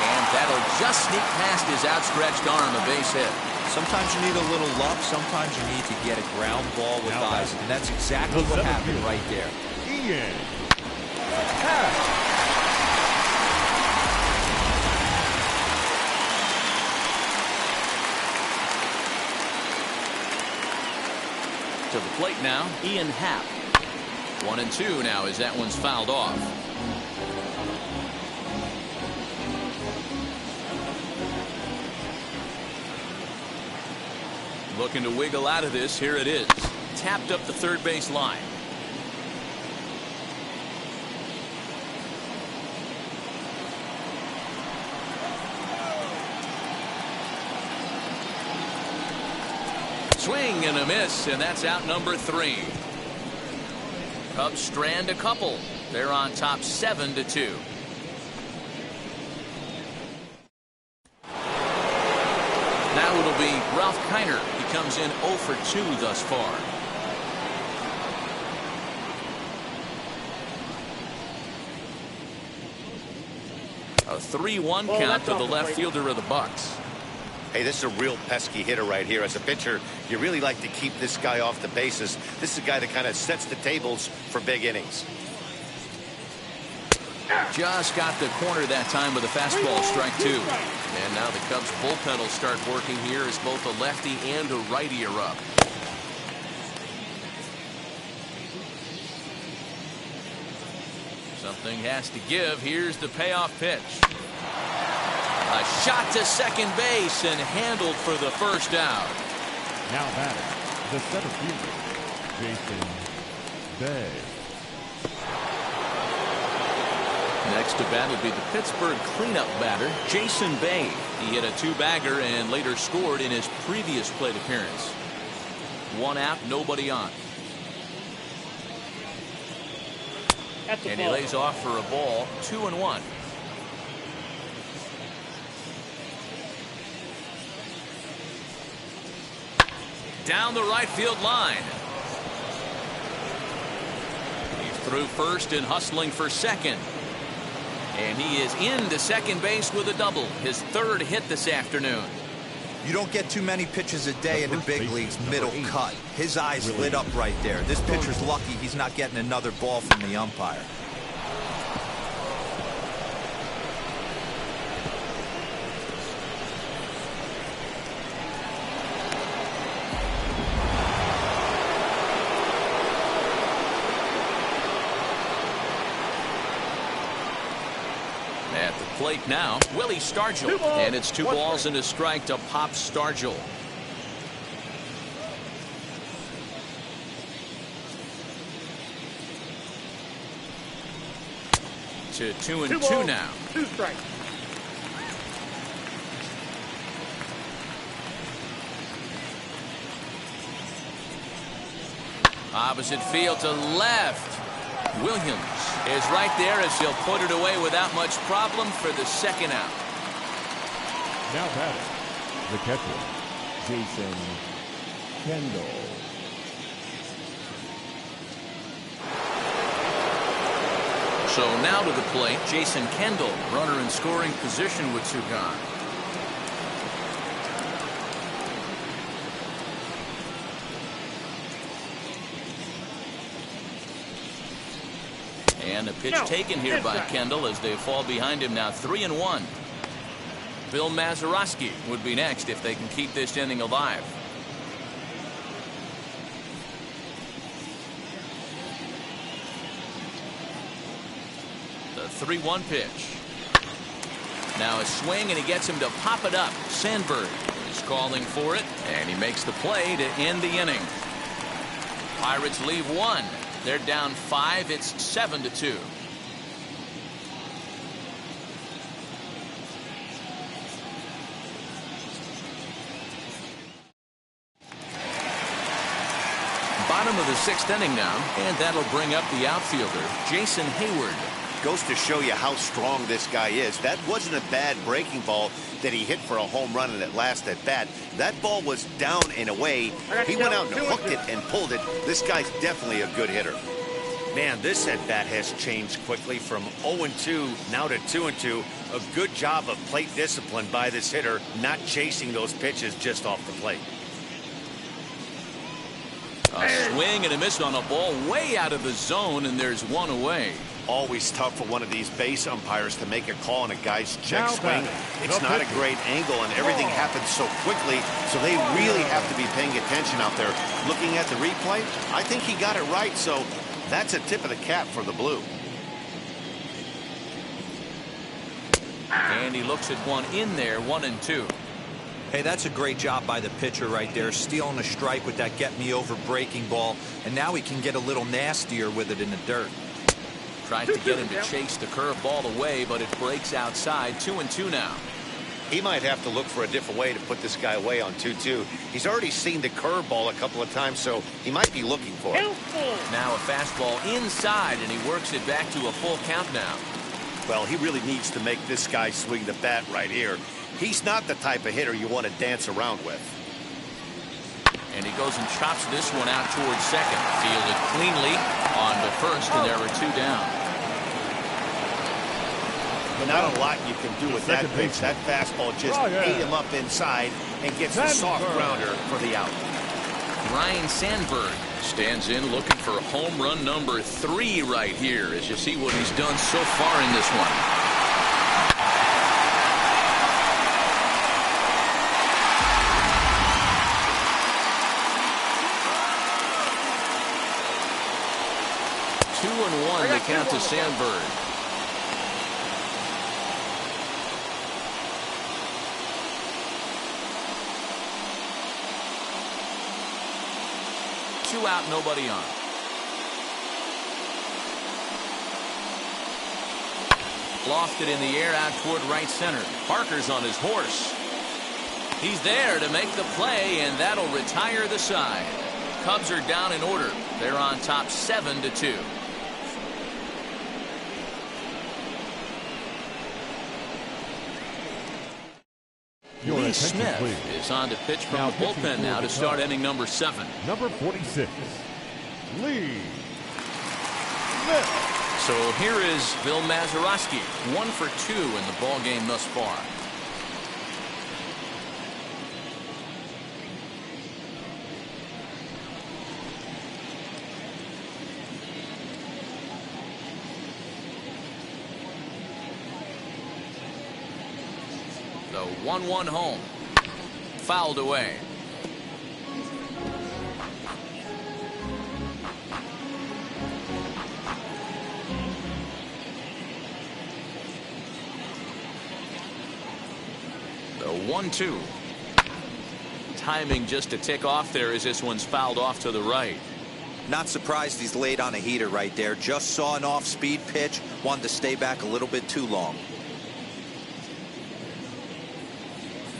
A: And that'll just sneak past his outstretched arm, a base hit.
D: Sometimes you need a little luck. Sometimes you need to get a ground ball with eyes. And that's exactly what happened right there.
C: Ian.
A: To the plate now, Ian Happ. 1-2 now as that one's fouled off. Looking to wiggle out of this. Here it is. Tapped up the third base line. Swing and a miss, and that's out number 3. Cubs strand a couple. They're on top 7-2. Now it'll be Ralph Kiner. He comes in 0 for 2 thus far. A 3-1 count to the left fielder of the Bucks.
B: Hey, this is a real pesky hitter right here. As a pitcher, you really like to keep this guy off the bases. This is a guy that kind of sets the tables for big innings.
A: Just got the corner that time with a fastball, strike 2. And now the Cubs bullpen will start working here as both a lefty and a righty are up. Something has to give. Here's the payoff pitch. A shot to second base and handled for the first out.
C: Now batting, the center fielder, Jason Bay.
A: Next to bat would be the Pittsburgh cleanup batter, Jason Bay. He hit a 2-bagger and later scored in his previous plate appearance. 1 out, nobody on. And he lays off for a ball, 2-1. Down the right field line. He's through first and hustling for second. And he is into second base with a double. His 3rd hit this afternoon.
D: You don't get too many pitches a day in the big leagues middle cut. His eyes lit up right there. This pitcher's lucky he's not getting another ball from the umpire.
A: At the plate now, Willie Stargell. And it's 2 balls and a strike to Pop Stargell. To 2-2 now.
E: 2 strikes.
A: Opposite field to left. Williams is right there as he'll put it away without much problem for the 2nd out.
C: Now batting, the catcher, Jason Kendall.
A: So now to the plate, Jason Kendall, runner in scoring position with 2 gone. And a pitch taken here by Kendall as they fall behind him now 3-1. Bill Mazeroski would be next if they can keep this inning alive. The 3-1 pitch. Now a swing and he gets him to pop it up. Sandberg is calling for it and he makes the play to end the inning. Pirates leave 1. They're down 5. It's 7-2. Bottom of the 6th inning now, and that'll bring up the outfielder, Jason Hayward.
B: Goes to show you how strong this guy is. That wasn't a bad breaking ball that he hit for a home run in that last at bat. That ball was down and away. He went out and hooked it and pulled it. This guy's definitely a good hitter.
G: Man, this at bat has changed quickly from 0-2 now to 2-2. A good job of plate discipline by this hitter, not chasing those pitches just off the plate.
A: A swing and a miss on a ball way out of the zone, and there's one away.
B: Always tough for one of these base umpires to make a call on a guy's check swing. It's not a great angle, and everything happens so quickly, so they really have to be paying attention out there. Looking at the replay, I think he got it right, so that's a tip of the cap for the Blue.
A: And he looks at one in there, 1-2.
D: Hey, that's a great job by the pitcher right there, stealing a strike with that get-me-over breaking ball, and now he can get a little nastier with it in the dirt.
A: Tried to get him to chase the curveball away, but it breaks outside. 2-2 now.
B: He might have to look for a different way to put this guy away on 2-2. He's already seen the curveball a couple of times, so he might be looking for it.
A: Now a fastball inside, and he works it back to a full count now.
B: Well, he really needs to make this guy swing the bat right here. He's not the type of hitter you want to dance around with.
A: And he goes and chops this one out towards second. Fielded cleanly on to first, and there are two down.
B: Not a lot you can do with that pitch. That fastball just ate him up inside and gets the soft grounder for the out.
A: Ryan Sandberg stands in looking for home run number 3 right here, as you see what he's done so far in this one. The count to Sandberg. Two out, nobody on. Lofted in the air out toward right center. Parker's on his horse. He's there to make the play, and that'll retire the side. Cubs are down in order. They're on top 7-2. Lee Smith is on to pitch from the bullpen now to start inning number 7.
C: Number 46, Lee Smith.
A: So here is Bill Mazeroski, 1 for 2 in the ball game thus far. The 1-1 home. Fouled away. The 1-2. Timing just to tick off there as this one's fouled off to the right.
D: Not surprised he's laid on a heater right there. Just saw an off-speed pitch. Wanted to stay back a little bit too long.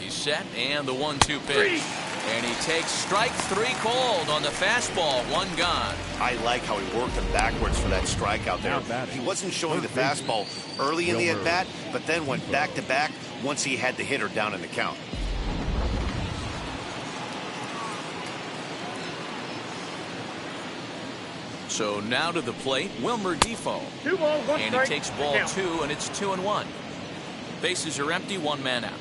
A: Set and the 1-2 pitch, and he takes strike 3 called on the fastball. 1 gone.
B: I like how he worked him backwards for that strikeout there. He wasn't showing the fastball early in the at bat, but then went back to back once he had the hitter down in the count.
A: So now to the plate, Wilmer Defoe.
E: 2 balls, 1
A: and
E: strike.
A: he takes ball 2, and it's 2-1. Bases are empty, 1 man out.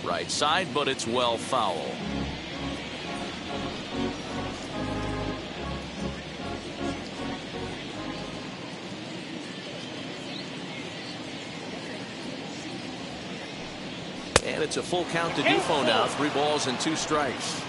A: Right side, but it's well foul. And it's a full count to Defoe now. 3 balls and 2 strikes.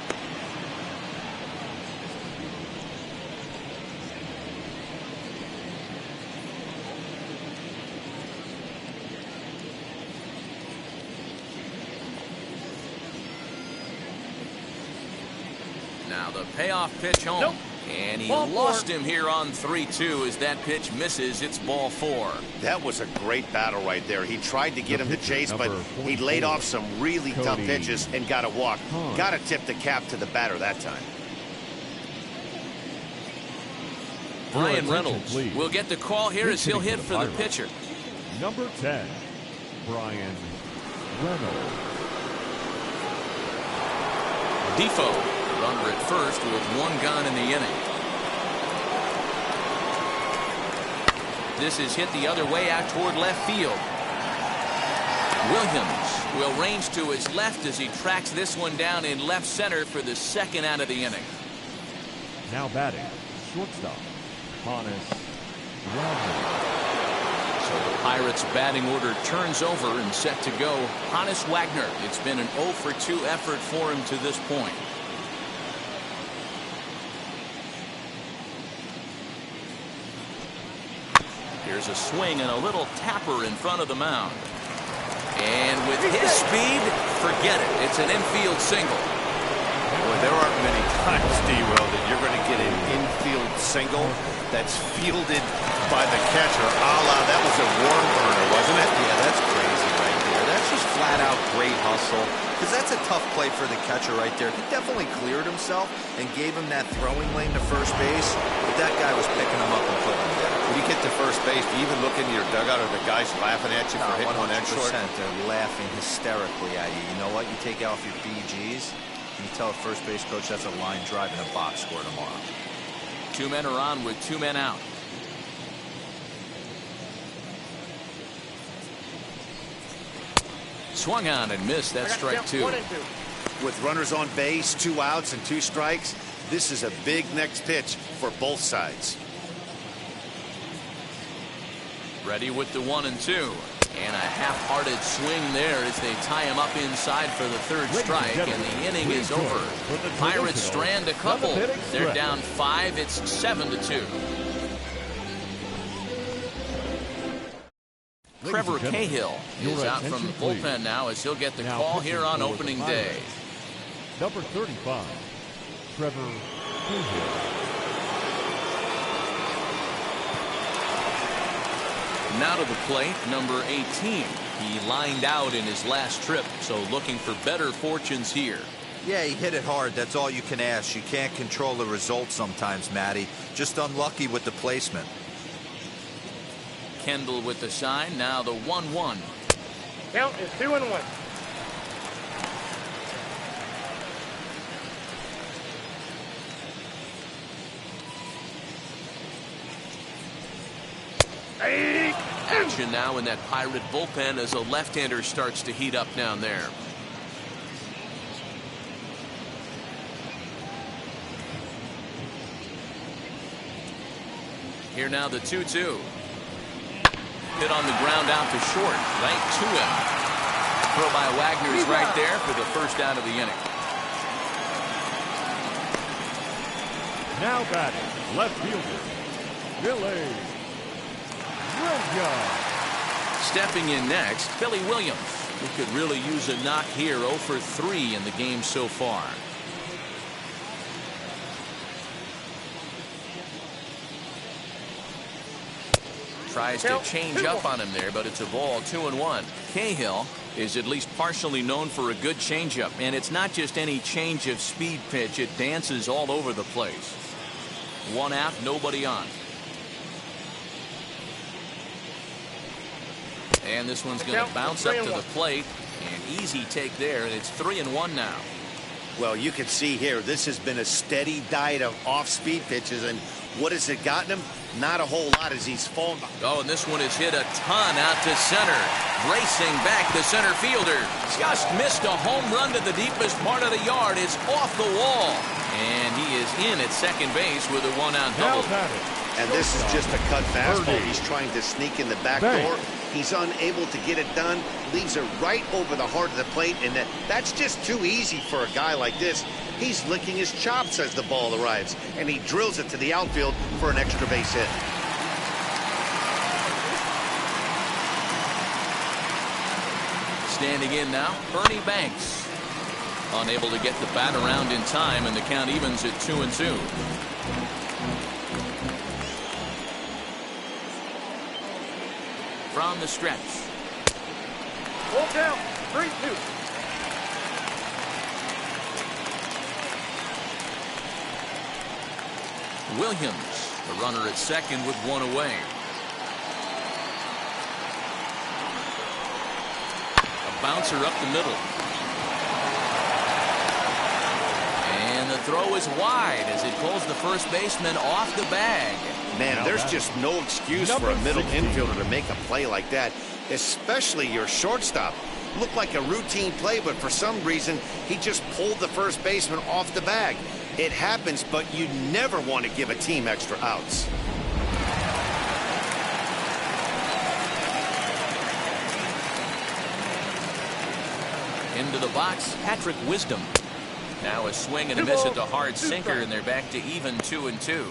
A: Now the payoff pitch home.
E: Nope.
A: And he
E: Ball
A: lost
E: 4.
A: him here on 3-2 as that pitch misses. It's ball 4.
B: That was a great battle right there. He tried to get him to chase, but he laid off some really tough pitches and got a walk. Got to tip the cap to the batter that time.
A: Brian Reynolds will get the call here as he'll hit for the pitcher.
C: Number 10, Brian Reynolds.
A: Defoe, runner at first with one gone in the inning. This is hit the other way out toward left field. Williams will range to his left as he tracks this one down in left center for the second out of the inning.
C: Now batting, shortstop, Honus Wagner.
A: So the Pirates' batting order turns over and set to go. Honus Wagner. It's been an 0 for 2 effort for him to this point. Here's a swing and a little tapper in front of the mound. And with his speed, forget it. It's an infield single.
B: Boy, there aren't many times, D-Will, that you're going to get an infield single that's fielded by the catcher. A la, that was a worm burner, wasn't it?
D: Yeah, that's crazy right there. That's just flat out great hustle. Because that's a tough play for the catcher right there. He definitely cleared himself and gave him that throwing lane to first base. But that guy was picking him up and putting him down.
B: When you get to first base, do you even look into your dugout? Are the guys laughing at you for hitting one that short?
D: 100%. They're laughing hysterically at you. You know what? You take off your BGs. You tell a first base coach that's a line drive in a box score tomorrow.
A: 2 men are on with 2 men out. Swung on and missed. That's strike 2.
B: With runners on base, 2 outs and 2 strikes, this is a big next pitch for both sides.
A: Ready with the 1 and 2. And a half-hearted swing there as they tie him up inside for the 3rd strike, and the inning is over. Pirates strand a couple. They're down 5. It's 7-2. Trevor Cahill is out from the bullpen now as he'll get the call here on opening day.
C: Number 35, Trevor Cahill.
A: Now to the plate, number 18. He lined out in his last trip, so looking for better fortunes here.
D: Yeah, he hit it hard. That's all you can ask. You can't control the result sometimes, Matty. Just unlucky with the placement.
A: Kendall with the sign. Now the 1-1.
E: Count is 2-1.
A: Action now in that Pirate bullpen as a left-hander starts to heat up down there. Here now the 2-2. Hit on the ground out to short, right to him. Throw by Wagner's right there for the first out of the inning.
C: Now batting, left fielder, Billy Williams.
A: Stepping in next, Billy Williams, who could really use a knock here. 0 for 3 in the game so far. Tries to change up on him there, but it's a ball. 2-1. Cahill is at least partially known for a good changeup, and it's not just any change of speed pitch. It dances all over the place. 1 out, nobody on. And this one's going to bounce up to the plate. An easy take there, and it's 3-1 now.
B: Well, you can see here, this has been a steady diet of off-speed pitches, and what has it gotten him? Not a whole lot as he's fallen.
A: Oh, and this one is hit a ton out to center. Racing back the center fielder. Just missed a home run to the deepest part of the yard. It's off the wall. And he is in at second base with a 1-out double.
B: And this is just a cut fastball. He's trying to sneak in the back door. He's unable to get it done. Leaves it right over the heart of the plate. And that's just too easy for a guy like this. He's licking his chops as the ball arrives. And he drills it to the outfield for an extra base hit.
A: Standing in now, Ernie Banks. Unable to get the bat around in time, and the count evens at 2-2. From the stretch.
E: Full count, 3-2.
A: Williams, the runner at second with one away. A bouncer up the middle. And the throw is wide as it pulls the first baseman off the bag.
B: Man, there's just no excuse for a middle infielder to make a play like that, especially your shortstop. Looked like a routine play, but for some reason, he just pulled the first baseman off the bag. It happens, but you never want to give a team extra outs.
A: Into the box, Patrick Wisdom. Now a swing and a miss at the hard sinker, and they're back to even 2-2.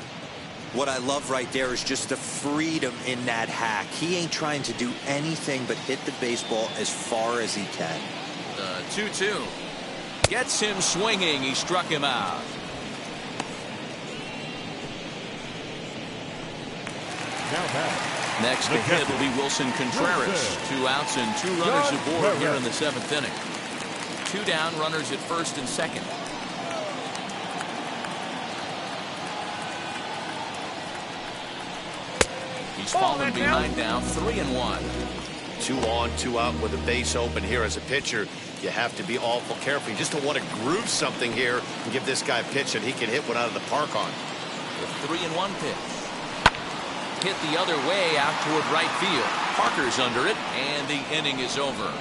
D: What I love right there is just the freedom in that hack. He ain't trying to do anything but hit the baseball as far as he can.
A: 2-2. Gets him swinging. He struck him out. Next to hit will be Wilson Contreras. 2 outs and 2 runners aboard here in the 7th inning. 2 down, runners at first and second. He's fallen behind now, 3-1.
B: 2 on, 2 out with a base open here as a pitcher. You have to be awful careful. You just don't want to groove something here and give this guy a pitch that he can hit one out of the park on.
A: The 3-1 pitch. Hit the other way out toward right field. Parker's under it, and the inning is over.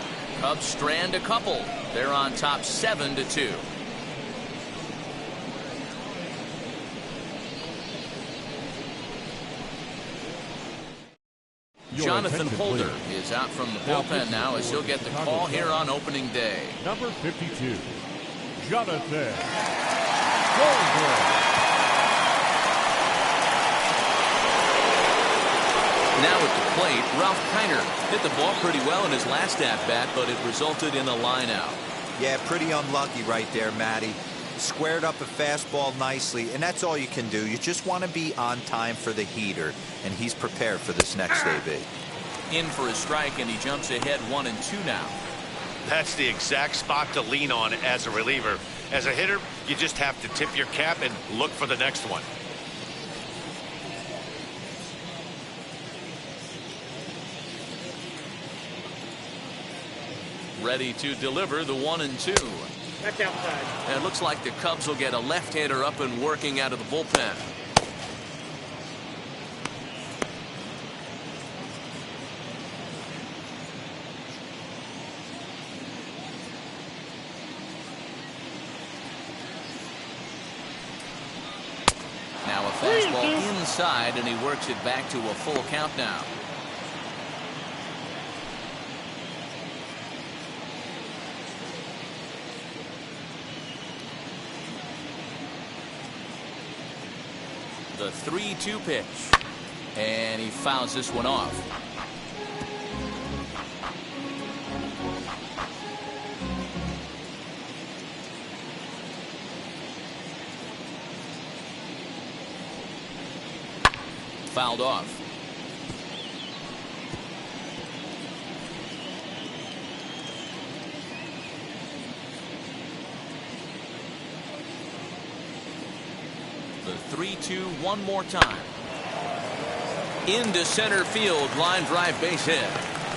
A: Cubs strand a couple. They're on top 7-2. Jonathan Holder is out from the bullpen now as he'll get the call here on opening day.
C: Number 52, Jonathan Holder.
A: Now at the plate, Ralph Kiner hit the ball pretty well in his last at-bat, but it resulted in a line-out.
D: Yeah, pretty unlucky right there, Matty. Squared up a fastball nicely, and that's all you can do. You just want to be on time for the heater, and he's prepared for this next AB.
A: In for a strike, and he jumps ahead 1-2 now.
G: That's the exact spot to lean on as a reliever. As a hitter, you just have to tip your cap and look for the next one.
A: Ready to deliver the 1-2.
E: That's outside.
A: And it looks like the Cubs will get a left-hander up and working out of the bullpen. Now a fastball inside, and he works it back to a full count now. The 3-2 pitch, and he fouls this one off. Fouled off. The 3-2 one more time. Into center field, line drive base hit.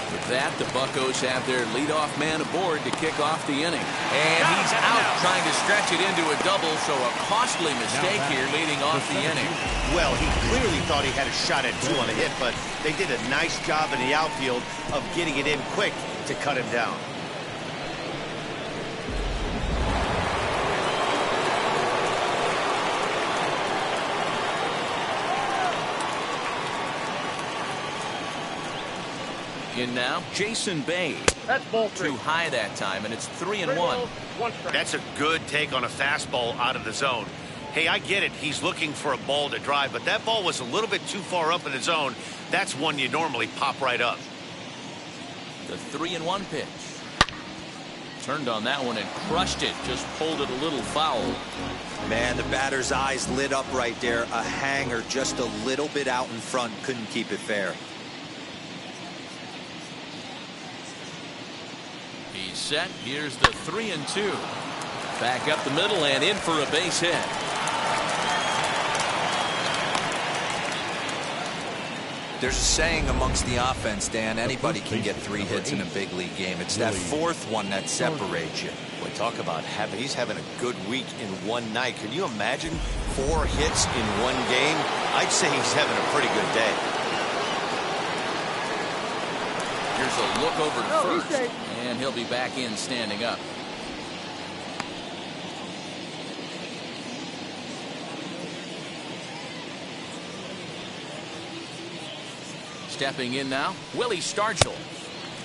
A: With that, the Buccos have their leadoff man aboard to kick off the inning. And he's out trying to stretch it into a double, so a costly mistake here leading off the inning.
B: Well, he clearly thought he had a shot at 2 on a hit, but they did a nice job in the outfield of getting it in quick to cut him down.
A: In now, Jason Bay.
E: That's ball 3.
A: Too high that time, and it's 3-1.
E: 1 strike.
G: That's a good take on a fastball out of the zone. Hey, I get it. He's looking for a ball to drive, but that ball was a little bit too far up in the zone. That's one you normally pop right up.
A: The 3-1 pitch. Turned on that one and crushed it. Just pulled it a little foul.
D: Man, the batter's eyes lit up right there. A hanger just a little bit out in front. Couldn't keep it fair.
A: He's set. Here's the 3-2. Back up the middle and in for a base hit.
D: There's a saying amongst the offense, Dan, anybody can get 3 hits in a big league game. It's that 4th one that separates you.
G: Boy, talk about he's having a good week in one night. Can you imagine 4 hits in one game? I'd say he's having a pretty good day.
A: Here's a look over to first, and he'll be back in standing up. Stepping in now, Willie Stargell.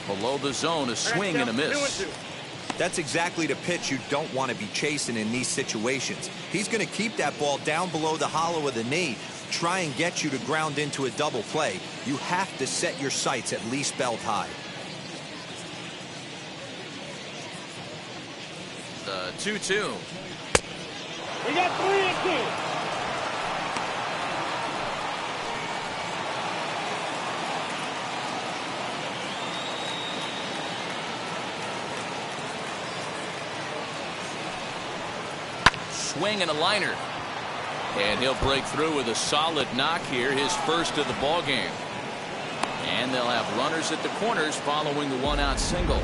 A: Below the zone, a swing and a miss.
D: That's exactly the pitch you don't want to be chasing in these situations. He's going to keep that ball down below the hollow of the knee, try and get you to ground into a double play. You have to set your sights at least belt high.
A: The 2-2.
E: We got 3-2.
A: Swing and a liner, and he'll break through with a solid knock here, his first of the ball game. And they'll have runners at the corners following the 1-out single.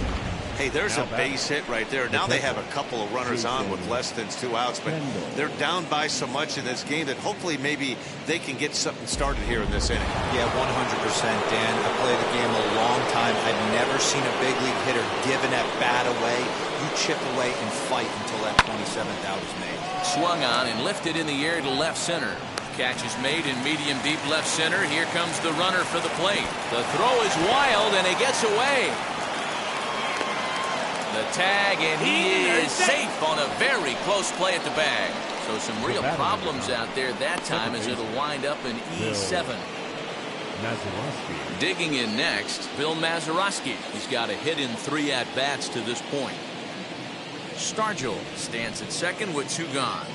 G: Hey, there's a base hit right there. Now they have a couple of runners on with less than 2 outs, but they're down by so much in this game that hopefully maybe they can get something started here in this inning.
D: Yeah, 100%, Dan. I played the game a long time. I've never seen a big league hitter give an at-bat away. You chip away and fight until that 27th out is made.
A: Swung on and lifted in the air to left center. Catch is made in medium deep left center. Here comes the runner for the plate. The throw is wild and he gets away. The tag, and he is safe on a very close play at the bag. So some real problems out there that time as it'll wind up in E7. Digging in next, Bill Mazeroski. He's got a hit in 3 at-bats to this point. Stargell stands at second with 2 gone.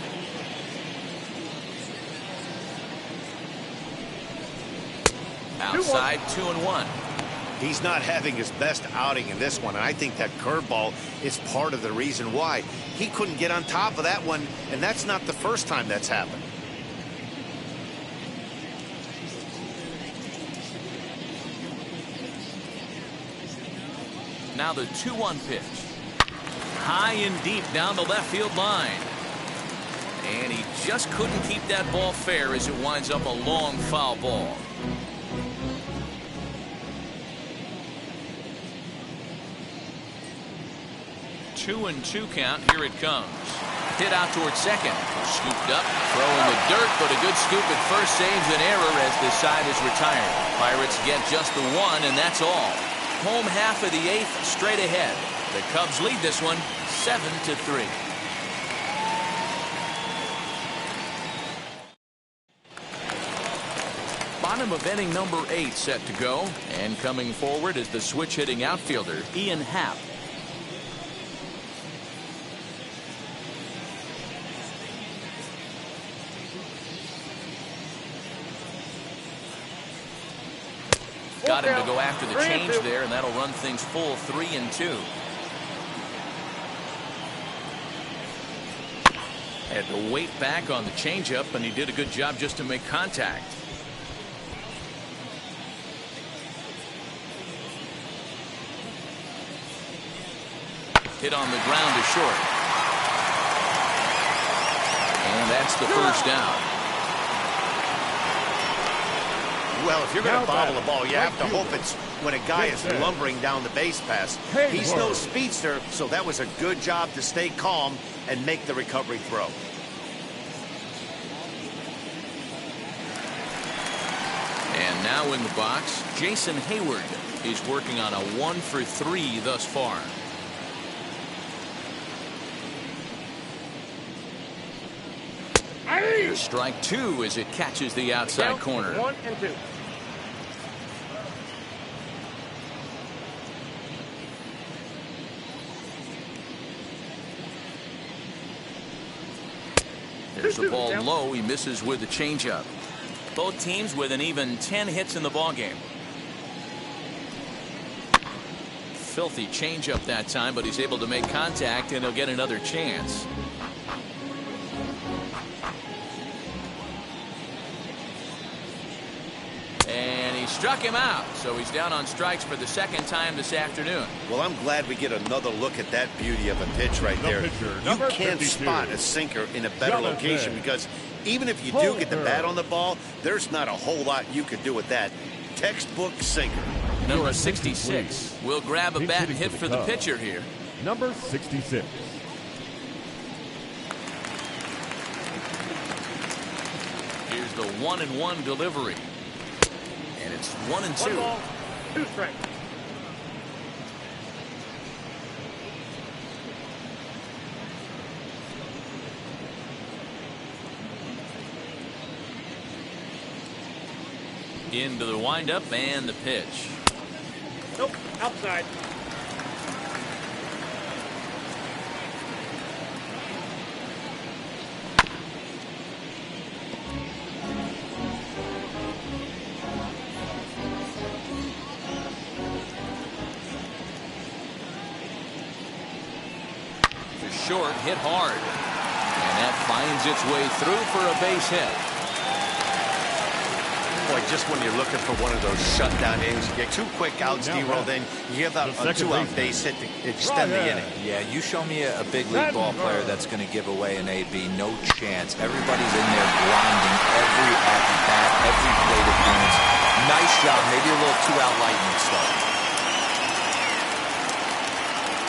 A: Outside, 2-1.
B: He's not having his best outing in this one, and I think that curveball is part of the reason why. He couldn't get on top of that one, and that's not the first time that's happened.
A: Now the 2-1 pitch. High and deep down the left field line. And he just couldn't keep that ball fair as it winds up a long foul ball. Two and 2 count. Here it comes. Hit out towards second. Scooped up. Throw in the dirt, but a good scoop at first saves an error as the side is retired. Pirates get just the 1, and that's all. Home half of the 8th straight ahead. The Cubs lead this one 7-3. Bottom of inning number 8 set to go. And coming forward is the switch hitting outfielder, Ian Happ. Got him to go after the change there, and that'll run things full 3-2. Had to wait back on the changeup, and he did a good job just to make contact. Hit on the ground to short. And that's the first down.
B: Well, if you're going to bobble the ball, you have to hope it's when a guy is lumbering down the base pass. He's no speedster, so that was a good job to stay calm and make the recovery throw.
A: And now in the box, Jason Hayward is working on a 1-for-3 thus far. Strike 2 as it catches the outside corner.
E: 1-2.
A: There's the ball low. He misses with the changeup. Both teams with an even 10 hits in the ballgame. Filthy changeup that time, but he's able to make contact, and he'll get another chance. And he Struck him out, so he's down on strikes for the second time this afternoon.
B: Well, I'm glad we get another look at that beauty of a pitch right there. You can't spot a sinker in a better location because even if you do get the bat on the ball, there's not a whole lot you could do with that. Textbook sinker.
A: Number 66 will grab a bat and hit for the pitcher here.
C: Number 66.
A: Here's the 1-1 delivery. And it's 1-2.
E: 1 ball, 2 strikes.
A: Into the windup and the pitch.
E: Nope, outside.
A: To short, hit hard. And that finds its way through for a base hit.
G: Boy, just when you're looking for one of those shutdown innings, you get 2 quick outs, D-roll, then you give up a 2-out base hit to extend the inning.
D: Yeah, you show me a big league ball player that's going to give away an AB. No chance. Everybody's in there grinding every at-bat, every plate appearance. Nice job. Maybe a little 2-out lightning stuff.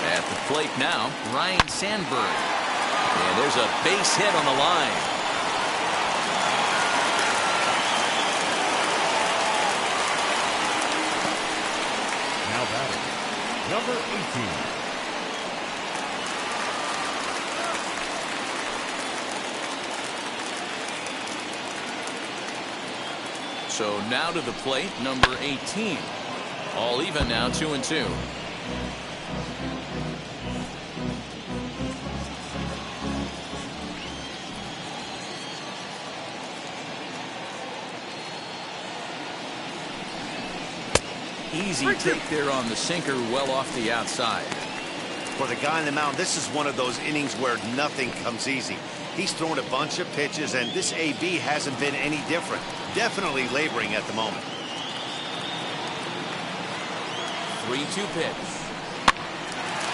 A: At the plate now, Ryan Sandberg. And there's a base hit on the line.
C: Number 18.
A: So now to the plate, number 18. All even now, 2-2. Easy take there on the sinker, well off the outside.
B: For the guy on the mound, this is one of those innings where nothing comes easy. He's thrown a bunch of pitches, and this AB hasn't been any different. Definitely laboring at the moment.
A: 3-2 pitch.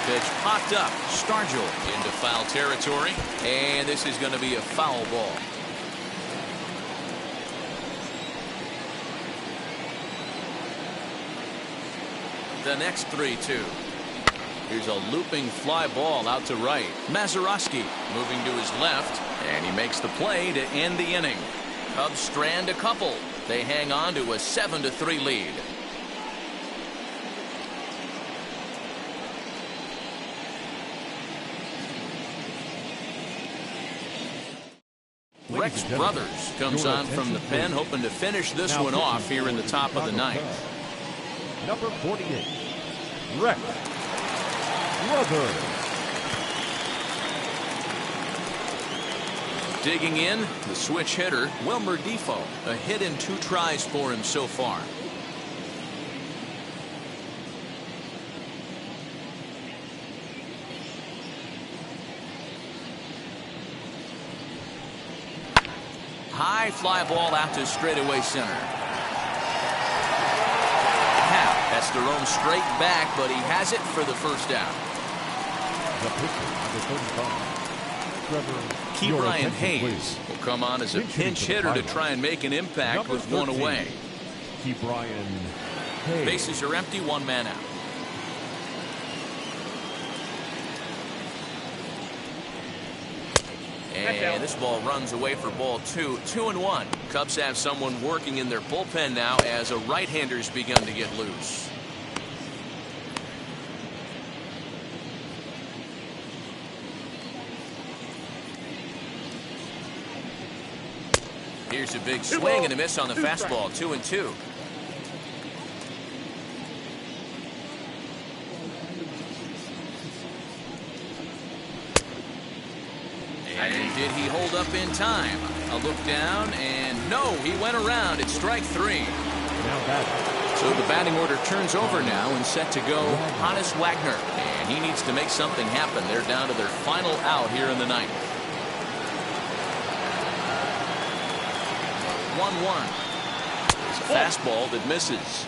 A: Pitch popped up. Stargell into foul territory, and this is going to be a foul ball. The next 3-2. Here's a looping fly ball out to right. Mazeroski moving to his left, and he makes the play to end the inning. Cubs strand a couple. They hang on to a 7-3 lead. Rex Brothers comes on from the pen, hoping to finish this one off here in the top of the ninth.
C: Number 48, Rex Brothers.
A: Digging in, the switch hitter, Wilmer Defoe. A hit in 2 tries for him so far. High fly ball out to straightaway center. That's Jerome straight back, but he has it for the first down.
C: The pitcher, number 35, Trevor.
A: Brian Hayes will come on as a pinch hitter to try and make an impact with 1 away.
C: Brian Hayes.
A: Bases are empty, 1 man out. And this ball runs away for ball 2. 2-1. Cubs have someone working in their bullpen now as a right-hander's begun to get loose. Here's a big swing and a miss on the fastball. 2-2. And did he hold up in time? A look down, and no, he went around. It's strike 3. So the batting order turns over now and set to go Hannes Wagner. And he needs to make something happen. They're down to their final out here in the ninth. 1-1. It's a fastball that misses.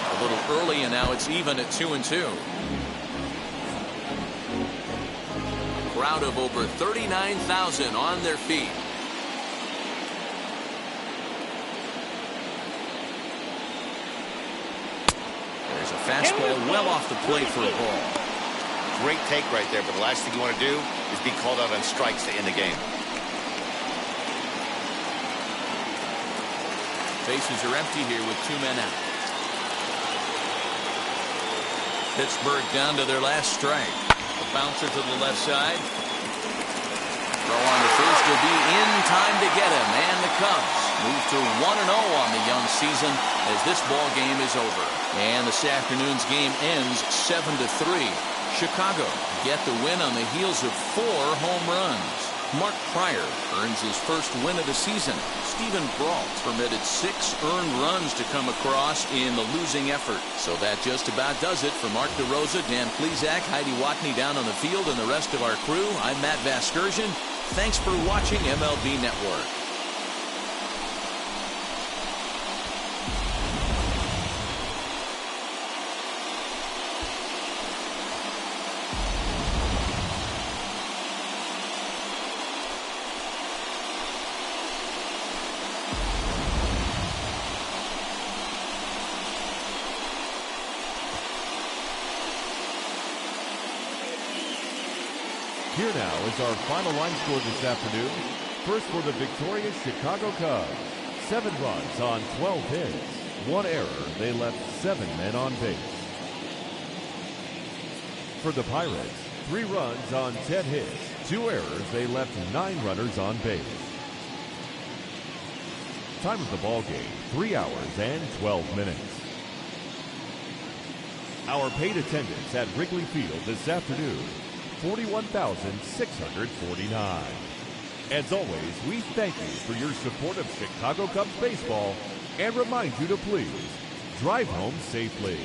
A: A little early, and now it's even at 2-2. Crowd of over 39,000 on their feet. There's a fastball well off the plate for a ball.
B: Great take right there, but the last thing you want to do is be called out on strikes to end the game.
A: Bases are empty here with 2 men out. Pittsburgh down to their last strike. A bouncer to the left side. Throw on to first will be in time to get him, and the Cubs move to 1-0 on the young season as this ball game is over. And this afternoon's game ends 7-3. Chicago get the win on the heels of 4 home runs. Mark Pryor earns his first win of the season. Stephen Brault permitted 6 earned runs to come across in the losing effort. So that just about does it for Mark DeRosa, Dan Plesac, Heidi Watney down on the field, and the rest of our crew. I'm Matt Vasgersian. Thanks for watching MLB Network.
C: Here now is our final line score this afternoon. First for the victorious Chicago Cubs. 7 runs on 12 hits. 1 error. They left 7 men on base. For the Pirates, 3 runs on 10 hits. 2 errors. They left 9 runners on base. Time of the ball game, 3 hours and 12 minutes. Our paid attendance at Wrigley Field this afternoon, 41,649. As always, we thank you for your support of Chicago Cubs baseball and remind you to please drive home safely.